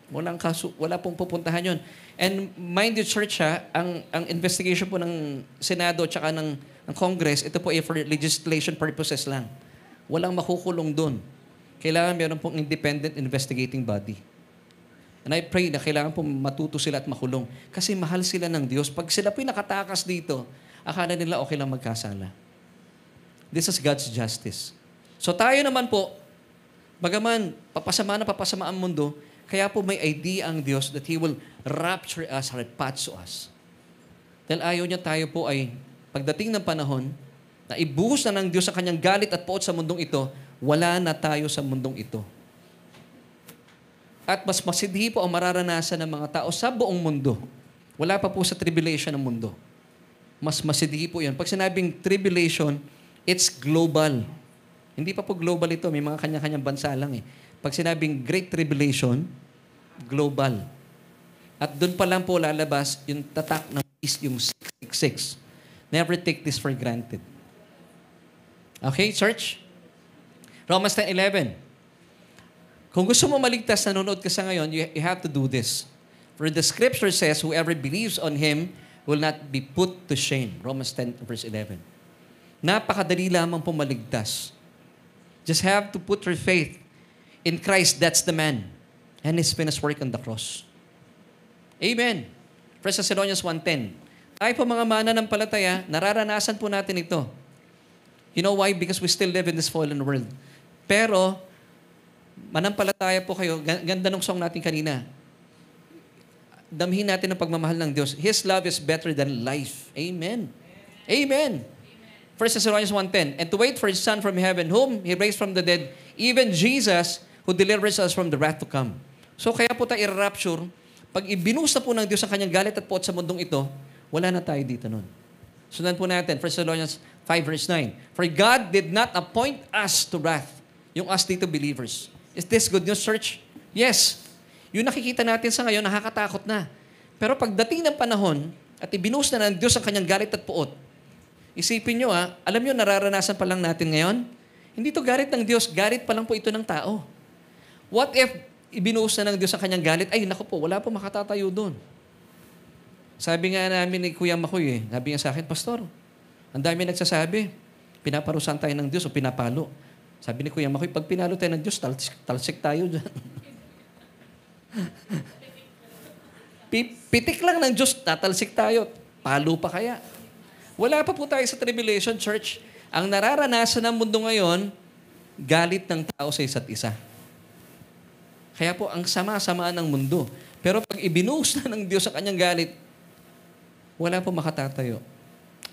Wala pong pupuntahan yun. And mind you, church, ang investigation po ng Senado at saka ng Congress, ito po ay for legislation purposes lang. Walang makukulong doon. Kailangan meron pong independent investigating body. And I pray na kailangan pong matuto sila at makulong. Kasi mahal sila ng Diyos. Pag sila po'y nakatakas dito, akala nila okay lang magkasala. This is God's justice. So tayo naman po, bagaman papasama ang mundo, kaya po may idea ang Diyos that He will rapture us or patch us. Dahil ayaw niya tayo po ay, pagdating ng panahon, na ibuhos na ng Diyos sa kanyang galit at poot sa mundong ito, wala na tayo sa mundong ito. At mas masidhi po ang mararanasan ng mga tao sa buong mundo. Wala pa po sa tribulation ng mundo. Mas masidhi po yan. Pag sinabing tribulation, it's global. Hindi pa po global ito. May mga kanya-kanyang bansa lang eh. Pag sinabing Great Tribulation, global. At doon pa lang po lalabas yung tatak ng beast, yung 666. Never take this for granted. Okay, church? Romans 10:11. Kung gusto mo maligtas, nanonood ka sa ngayon, you have to do this. For the scripture says, whoever believes on Him will not be put to shame. Romans 10 verse 11. Napakadali lamang po maligtas. Just have to put your faith in Christ, that's the man, and His finished work on the cross. Amen. 1 Thessalonians 1:10. Tayo po mga mananampalataya, nararanasan po natin ito. You know why? Because we still live in this fallen world. Pero, manampalataya po kayo, ganda ng song natin kanina. Damhin natin ang pagmamahal ng Diyos. His love is better than life. Amen. Amen. 1 Thessalonians 1:10, and to wait for His Son from heaven, whom He raised from the dead, even Jesus, who delivers us from the wrath to come. So kaya po tayo i-rapture, pag ibinuhos na po ng Diyos ang kanyang galit at poot sa mundong ito, wala na tayo dito nun. Sundan po natin, 1 Thessalonians 5 verse 9. For God did not appoint us to wrath. Yung us dito believers. Is this good news, church? Yes. Yung nakikita natin sa ngayon, nakakatakot na. Pero pagdating ng panahon, at ibinuhos na ng Diyos ang kanyang galit at puot, isipin nyo alam nyo, nararanasan pa lang natin ngayon, hindi to galit ng Diyos, galit pa lang po ito ng tao. What if ibinuhos na ng Diyos ang kanyang galit? Ay, naku po, wala po makatatayo doon. Sabi nga namin ni Kuya Makoy, sabi niya sa akin, Pastor, ang dami nagsasabi, pinaparusan tayo ng Diyos o pinapalo. Sabi ni Kuya Makoy, pag pinalo tayo ng Diyos, talsik tayo dyan. Pitik lang ng Diyos, tatalsik tayo. Palo pa kaya? Wala pa po tayo sa tribulation, church. Ang nararanasan ng mundo ngayon, galit ng tao sa isa't isa. Kaya po, ang sama-sama ng mundo. Pero pag ibinuhos na ng Diyos ang kanyang galit, wala po makatatayo.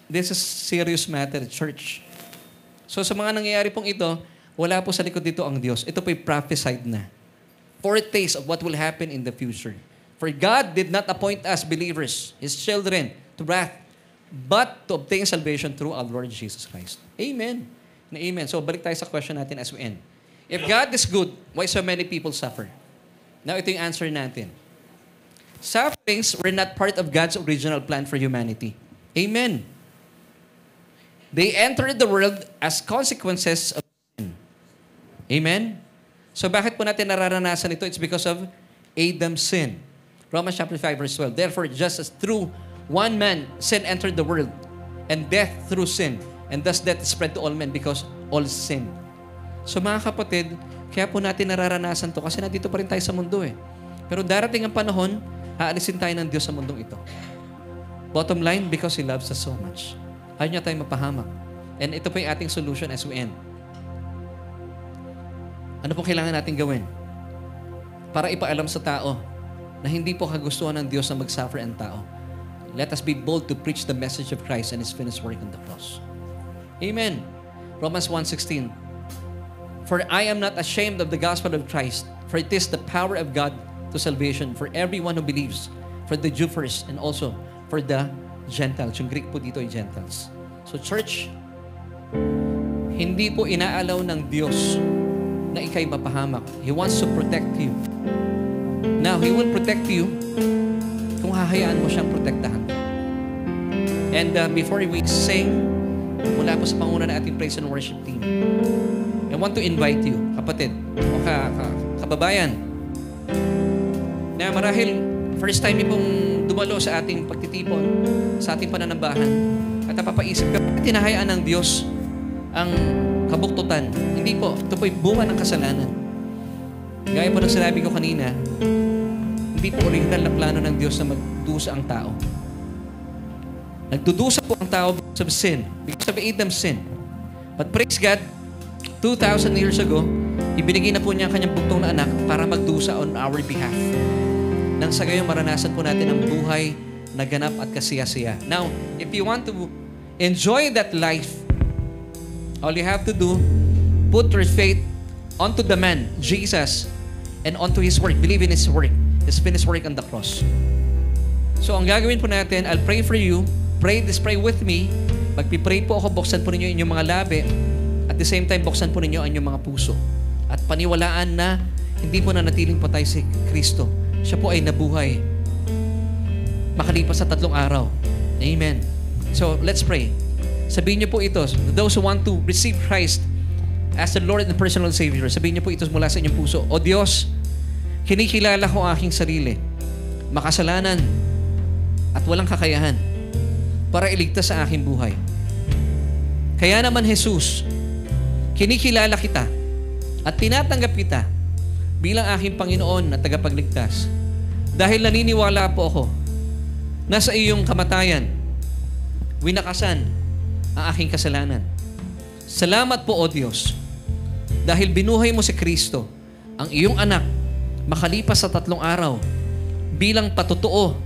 This is serious matter, church. So sa mga nangyayari pong ito, wala po sa likod dito ang Diyos. Ito po'y prophesied na. Foretaste of what will happen in the future. For God did not appoint us believers, His children, to wrath, but to obtain salvation through our Lord Jesus Christ. Amen. Na amen. So balik tayo sa question natin as we end. If God is good, why so many people suffer? Now ito yung answer natin. Sufferings were not part of God's original plan for humanity. Amen. They entered the world as consequences of sin. Amen. So bakit po natin nararanasan ito? It's because of Adam's sin. Romans chapter 5 verse 12. Therefore, just as through one man sin entered the world, and death through sin, and thus death spread to all men because all sin. So mga kapatid, kaya po natin nararanasan to kasi nandito pa rin tayo sa mundo eh. Pero darating ang panahon, aalisin tayo ng Diyos sa mundong ito. Bottom line, because He loves us so much. Ayaw niya tayo mapahamak. And ito po yung ating solution as we end. Ano po kailangan natin gawin? Para ipaalam sa tao na hindi po kagustuhan ng Diyos na mag-suffer ang tao. Let us be bold to preach the message of Christ and His finished work on the cross. Amen. Romans 1:16. For I am not ashamed of the gospel of Christ, for it is the power of God to salvation for everyone who believes, for the Jew first and also for the Gentiles. Yung Greek po dito ay Gentiles. So church, hindi po inaalaw ng Diyos na ikay mapahamak. He wants to protect you. Now, He will protect you kung hahayaan mo siyang protektahan. And before we sing, mula po sa panguna ng ating praise and worship team, I want to invite you, kapatid, o kababayan, na marahil first time niyo pong dumalo sa ating pagtitipon, sa ating pananambahan, at napapaisip ka, tinahayaan ng Diyos ang kabuktutan. Hindi po, ito po'y bunga ng kasalanan. Gaya po ng sinabi ko kanina, hindi po original na plano ng Diyos na magdusa ang tao. Nagdudusa po ang tao because of sin, because of Adam's sin. But praise God, 2,000 years ago, ibinigay na po niya ang kanyang bugtong na anak para magdusa on our behalf. Nang sa gayon, maranasan po natin ang buhay na ganap at kasiya-siya. Now, if you want to enjoy that life, all you have to do, put your faith onto the man, Jesus, and onto His work. Believe in His work, His finished work on the cross. So, ang gagawin po natin, I'll pray for you. Pray with me. Magpipray po ako, buksan po ninyo inyong mga labi. At the same time, buksan po ninyo ang inyong mga puso. At paniwalaan na hindi po nanatiling patay si Kristo. Siya po ay nabuhay makalipas sa 3 araw. Amen. So, let's pray. Sabihin niyo po ito, those who want to receive Christ as the Lord and personal Savior, sabihin niyo po ito mula sa inyong puso, O Diyos, kinikilala ko ang aking sarili, makasalanan at walang kakayahan para iligtas sa aking buhay. Kaya naman, Jesus, kinikilala kita at tinatanggap kita bilang aking Panginoon at tagapagligtas. Dahil naniniwala po ako na sa iyong kamatayan, winakasan ang aking kasalanan. Salamat po, O Diyos, dahil binuhay mo si Kristo, ang iyong anak, makalipas sa 3 araw, bilang patotoo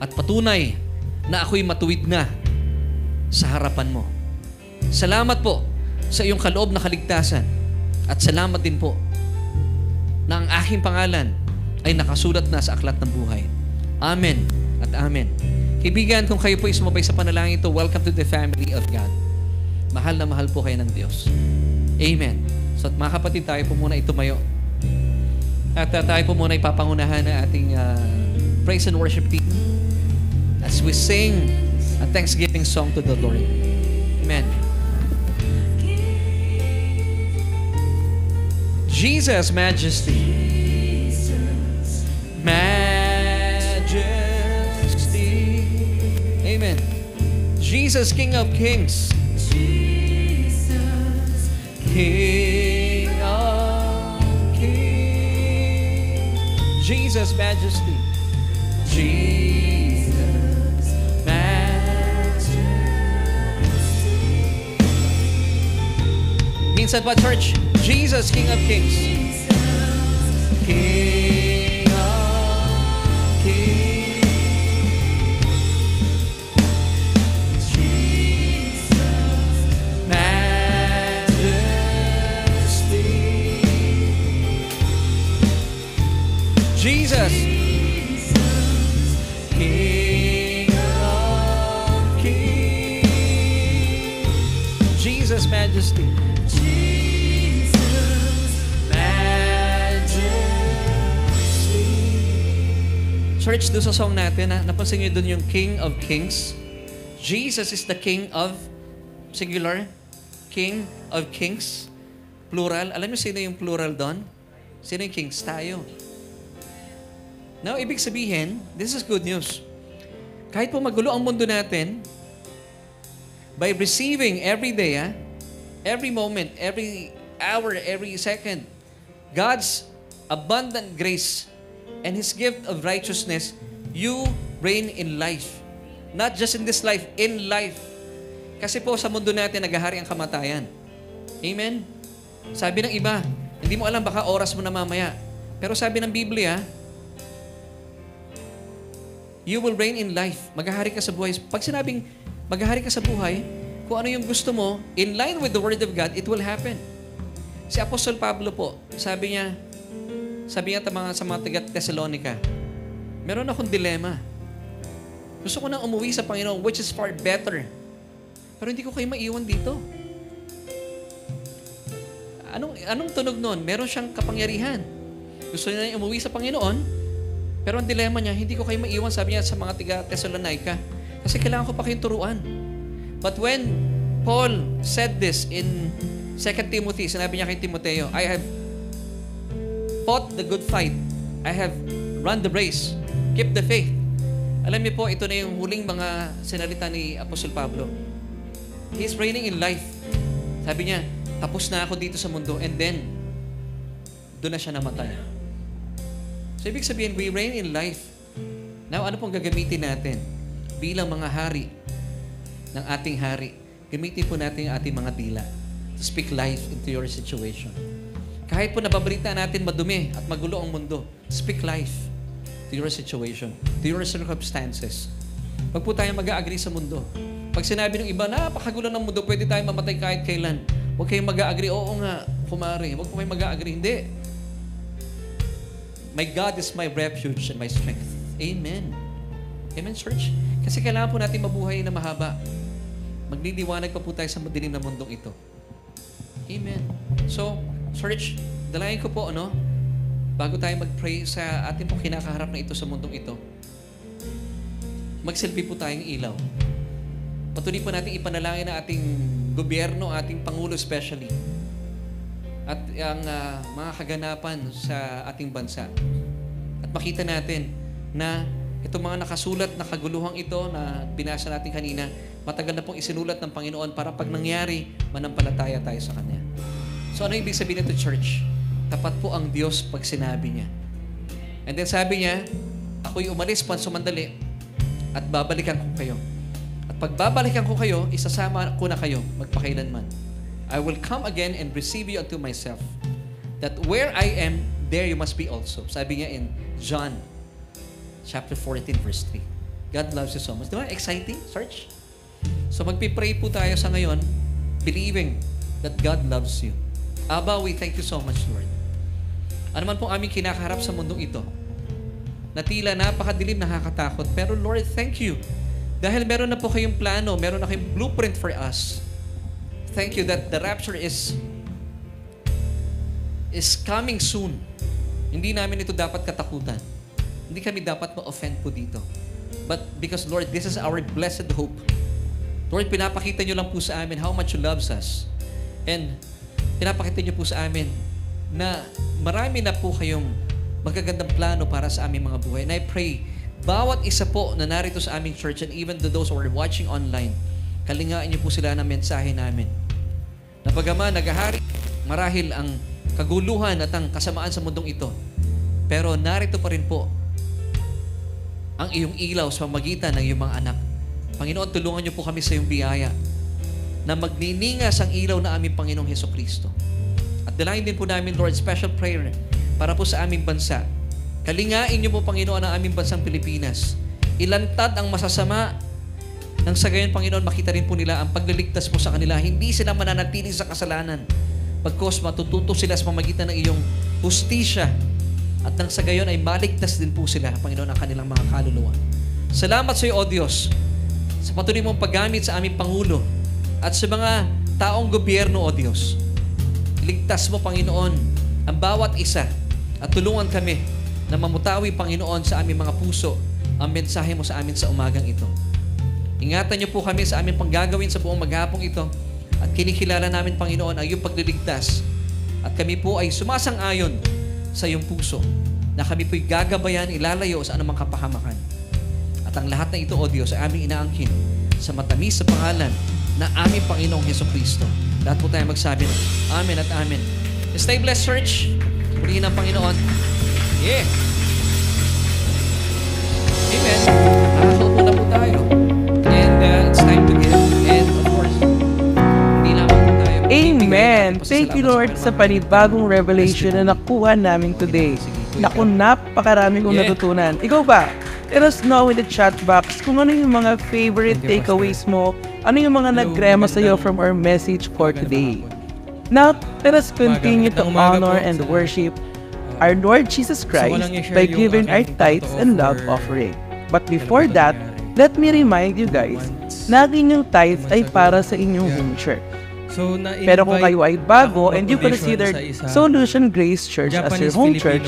at patunay na ako'y matuwid na sa harapan mo. Salamat po sa iyong kaloob na kaligtasan at salamat din po na ang aking pangalan ay nakasulat na sa aklat ng buhay. Amen at amen. Kaibigan, kung kayo po ay sumabay sa panalangin ito, welcome to the family of God. Mahal na mahal po kayo ng Diyos. Amen. So at mga kapatid, tayo po muna itumayo. At tayo po muna ipapangunahan ng ating praise and worship team as we sing a thanksgiving song to the Lord. Amen. Jesus, Majesty. Majesty. Amen. Jesus, King of Kings. King of Kings. Jesus, Majesty. Jesus, Majesty. Minsan pa, church. Jesus, King of Kings. King of Kings. Jesus, Majesty. Jesus, King of Kings. Jesus, Majesty. Church, doon sa song natin, napansin niyo doon yung King of Kings. Jesus is the King of, singular, King of Kings. Plural. Alam niyo sino yung plural doon? Sino yung kings? Tayo. Now, ibig sabihin, this is good news. Kahit po magulo ang mundo natin, by receiving every day, every moment, every hour, every second, God's abundant grace and His gift of righteousness, you reign in life. Not just in this life, in life. Kasi po sa mundo natin, naghahari ang kamatayan. Amen? Sabi ng iba, hindi mo alam, baka oras mo na mamaya. Pero sabi ng Biblia, you will reign in life. Maghahari ka sa buhay. Pag sinabing maghahari ka sa buhay, kung ano yung gusto mo, in line with the Word of God, it will happen. Si Apostol Pablo po, sabi niya sa mga taga-Thessalonica, meron akong dilema. Gusto ko nang umuwi sa Panginoon, which is far better. Pero hindi ko kayo maiwan dito. Anong tunog nun? Meron siyang kapangyarihan. Gusto niya umuwi sa Panginoon, pero ang dilema niya, hindi ko kayo maiwan, sabi niya sa mga taga-Thessalonica, kasi kailangan ko pa kayong turuan. But when Paul said this in 2 Timothy, sinabi niya kay Timoteo, I have fought the good fight. I have run the race. Keep the faith. Alam niyo po, ito na yung huling mga sinalita ni Apostol Pablo. He's reigning in life. Sabi niya, tapos na ako dito sa mundo. And then, doon na siya namatay. So, ibig sabihin, we reign in life. Now, ano pong gagamitin natin? Bilang mga hari ng ating hari, gamitin po natin ang ating mga dila to speak life into your situation. Kahit po nababalita natin madumi at magulo ang mundo, speak life to your situation, to your circumstances. Huwag po tayo mag-a-agree sa mundo. Pag sinabi ng iba, napakagulo ng mundo, pwede tayong mamatay kahit kailan. Huwag kayong mag-a-agree. Oo nga, kumari. Huwag po kayong mag-a-agree. Hindi. My God is my refuge and my strength. Amen. Amen, church? Kasi kailangan po natin mabuhay na mahaba. Magliliwanag pa po tayo sa madilim na mundong ito. Amen. So, church, dalangin ko po, bago tayo mag-pray sa ating pong kinakaharap na ito sa mundong ito, magsilbi po tayong ilaw. Patuloy po natin ipanalangin ang ating gobyerno, ating Pangulo especially, at ang mga kaganapan sa ating bansa. At makita natin na itong mga nakasulat na kaguluhang ito na binasa natin kanina, matagal na pong isinulat ng Panginoon para pag nangyari, manampalataya tayo sa Kanya. So ano ibig sabihin nito, church? Tapat po ang Diyos pag sinabi niya. And then sabi niya, ako'y umalis pansumandali at babalikan ko kayo. At pag babalikan ko kayo, isasama ko na kayo magpakailanman. I will come again and receive you unto myself, that where I am, there you must be also. Sabi niya in John chapter 14, verse 3. God loves you so much. Di ba? Exciting, church? So magpipray po tayo sa ngayon, believing that God loves you. Abba, we thank you so much, Lord. Ano man pong aming kinakaharap sa mundong ito, na tila napakadilim, nakakatakot. Pero Lord, thank you. Dahil meron na po kayong plano, meron na kayong blueprint for us. thank you that the rapture is coming soon. Hindi namin ito dapat katakutan. Hindi kami dapat ma-offend po dito. But because, Lord, this is our blessed hope. Lord, pinapakita nyo lang po sa amin how much you loves us. And pinapakita nyo po sa amin na marami na po kayong magagandang plano para sa aming mga buhay. And I pray, bawat isa po na narito sa aming church and even to those who are watching online, kalingaan nyo po sila ng mensahe namin. Na bagaman naghahari marahil ang kaguluhan at ang kasamaan sa mundong ito, pero narito pa rin po ang iyong ilaw sa pamagitan ng iyong mga anak. Panginoon, tulungan niyo po kami sa iyong biyaya na magniningas ang ilaw na aming Panginoong Hesukristo. At dalangin din po namin, Lord, special prayer para po sa aming bansa. Kalingain niyo po, Panginoon, ang aming bansang Pilipinas. Ilantad ang masasama nang sa gayon, Panginoon, makita rin po nila ang pagliligtas po sa kanila. Hindi sila mananatili sa kasalanan. Pagkos matututo sila sa pamagitan ng iyong hustisya. At nang sa gayon ay maligtas din po sila, Panginoon, ang kanilang mga kaluluwa. Salamat sa iyo, O Diyos, sa patuloy mong paggamit sa aming Pangulo at sa mga taong gobyerno, O Diyos. Ligtas mo, Panginoon, ang bawat isa at tulungan kami na mamutawi, Panginoon, sa aming mga puso ang mensahe mo sa amin sa umagang ito. Ingatan niyo po kami sa aming panggagawin sa buong maghapong ito at kinikilala namin, Panginoon, ang iyong pagliligtas at kami po ay sumasang-ayon sa iyong puso na kami po'y gagabayan, ilalayo sa anumang kapahamakan. At ang lahat na ito, O Diyos, ay aming inaangkin sa matamis sa pangalan na aming Panginoong Hesukristo. Lahat po tayo magsabi ng Amen at Amen. Stay blessed, church. Purihin ang Panginoon. Yeah. Amen. Nakakaupo na po tayo. And it's time to give. And of course, hindi lamang po tayo. Amen. Thank you, Lord, sa panibagong revelation na nakuha namin today. Naku, napakarami kong natutunan. Ikaw ba? Let us know in the chat box kung ano yung mga favorite takeaways mo, ano yung mga nagrema sa'yo from our message for today. Now, let us continue to honor and worship our Lord Jesus Christ by giving our tithes and love offering. But before that, let me remind you guys, na yung tithes ay para sa inyong home church. So, Pero kung kayo ay bago and you considered Solution Grace Church as your home church,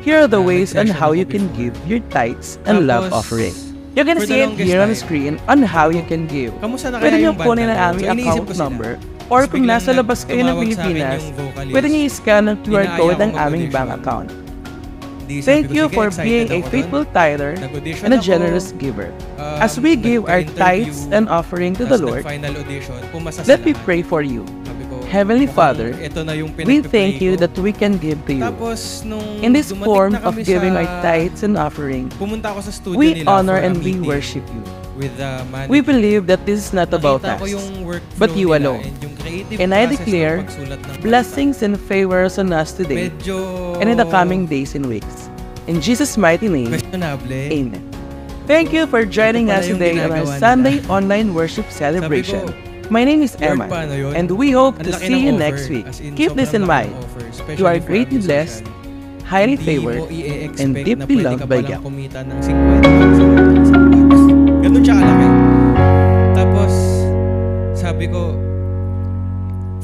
here are the ways on how you can give your tithes and love offering. You can see it here on the screen on how you can give. Pwede nyo kunin ang aming account number, or kung nasa labas kayo ng Pilipinas, pwede nyo i-scan ang QR code ng aming bank account. Thank you for being a faithful tither and a generous giver. As we give our tithes and offering to the Lord, let me pray for you. Heavenly Father, we thank you that we can give to you. In this form of giving our tithes and offering, we honor and we worship you. We believe that this is not about us, but you alone. And I declare blessings and favors on us today and in the coming days and weeks. In Jesus' mighty name, Amen. Thank you for joining us today on our Sunday online worship celebration. My name is Emma, and we hope to see you next week. Keep this in mind. You are greatly blessed, highly favored, and deeply loved by God. Ganun siya kalaki. Tapos, sabi ko,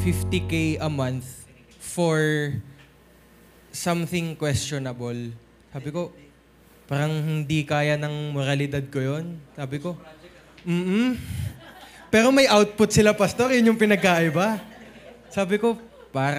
50K a month for something questionable. Sabi ko, parang hindi kaya ng moralidad ko yun. Sabi ko, Pero may output sila, Pastor. Yun yung pinagkaiba. Sabi ko, parang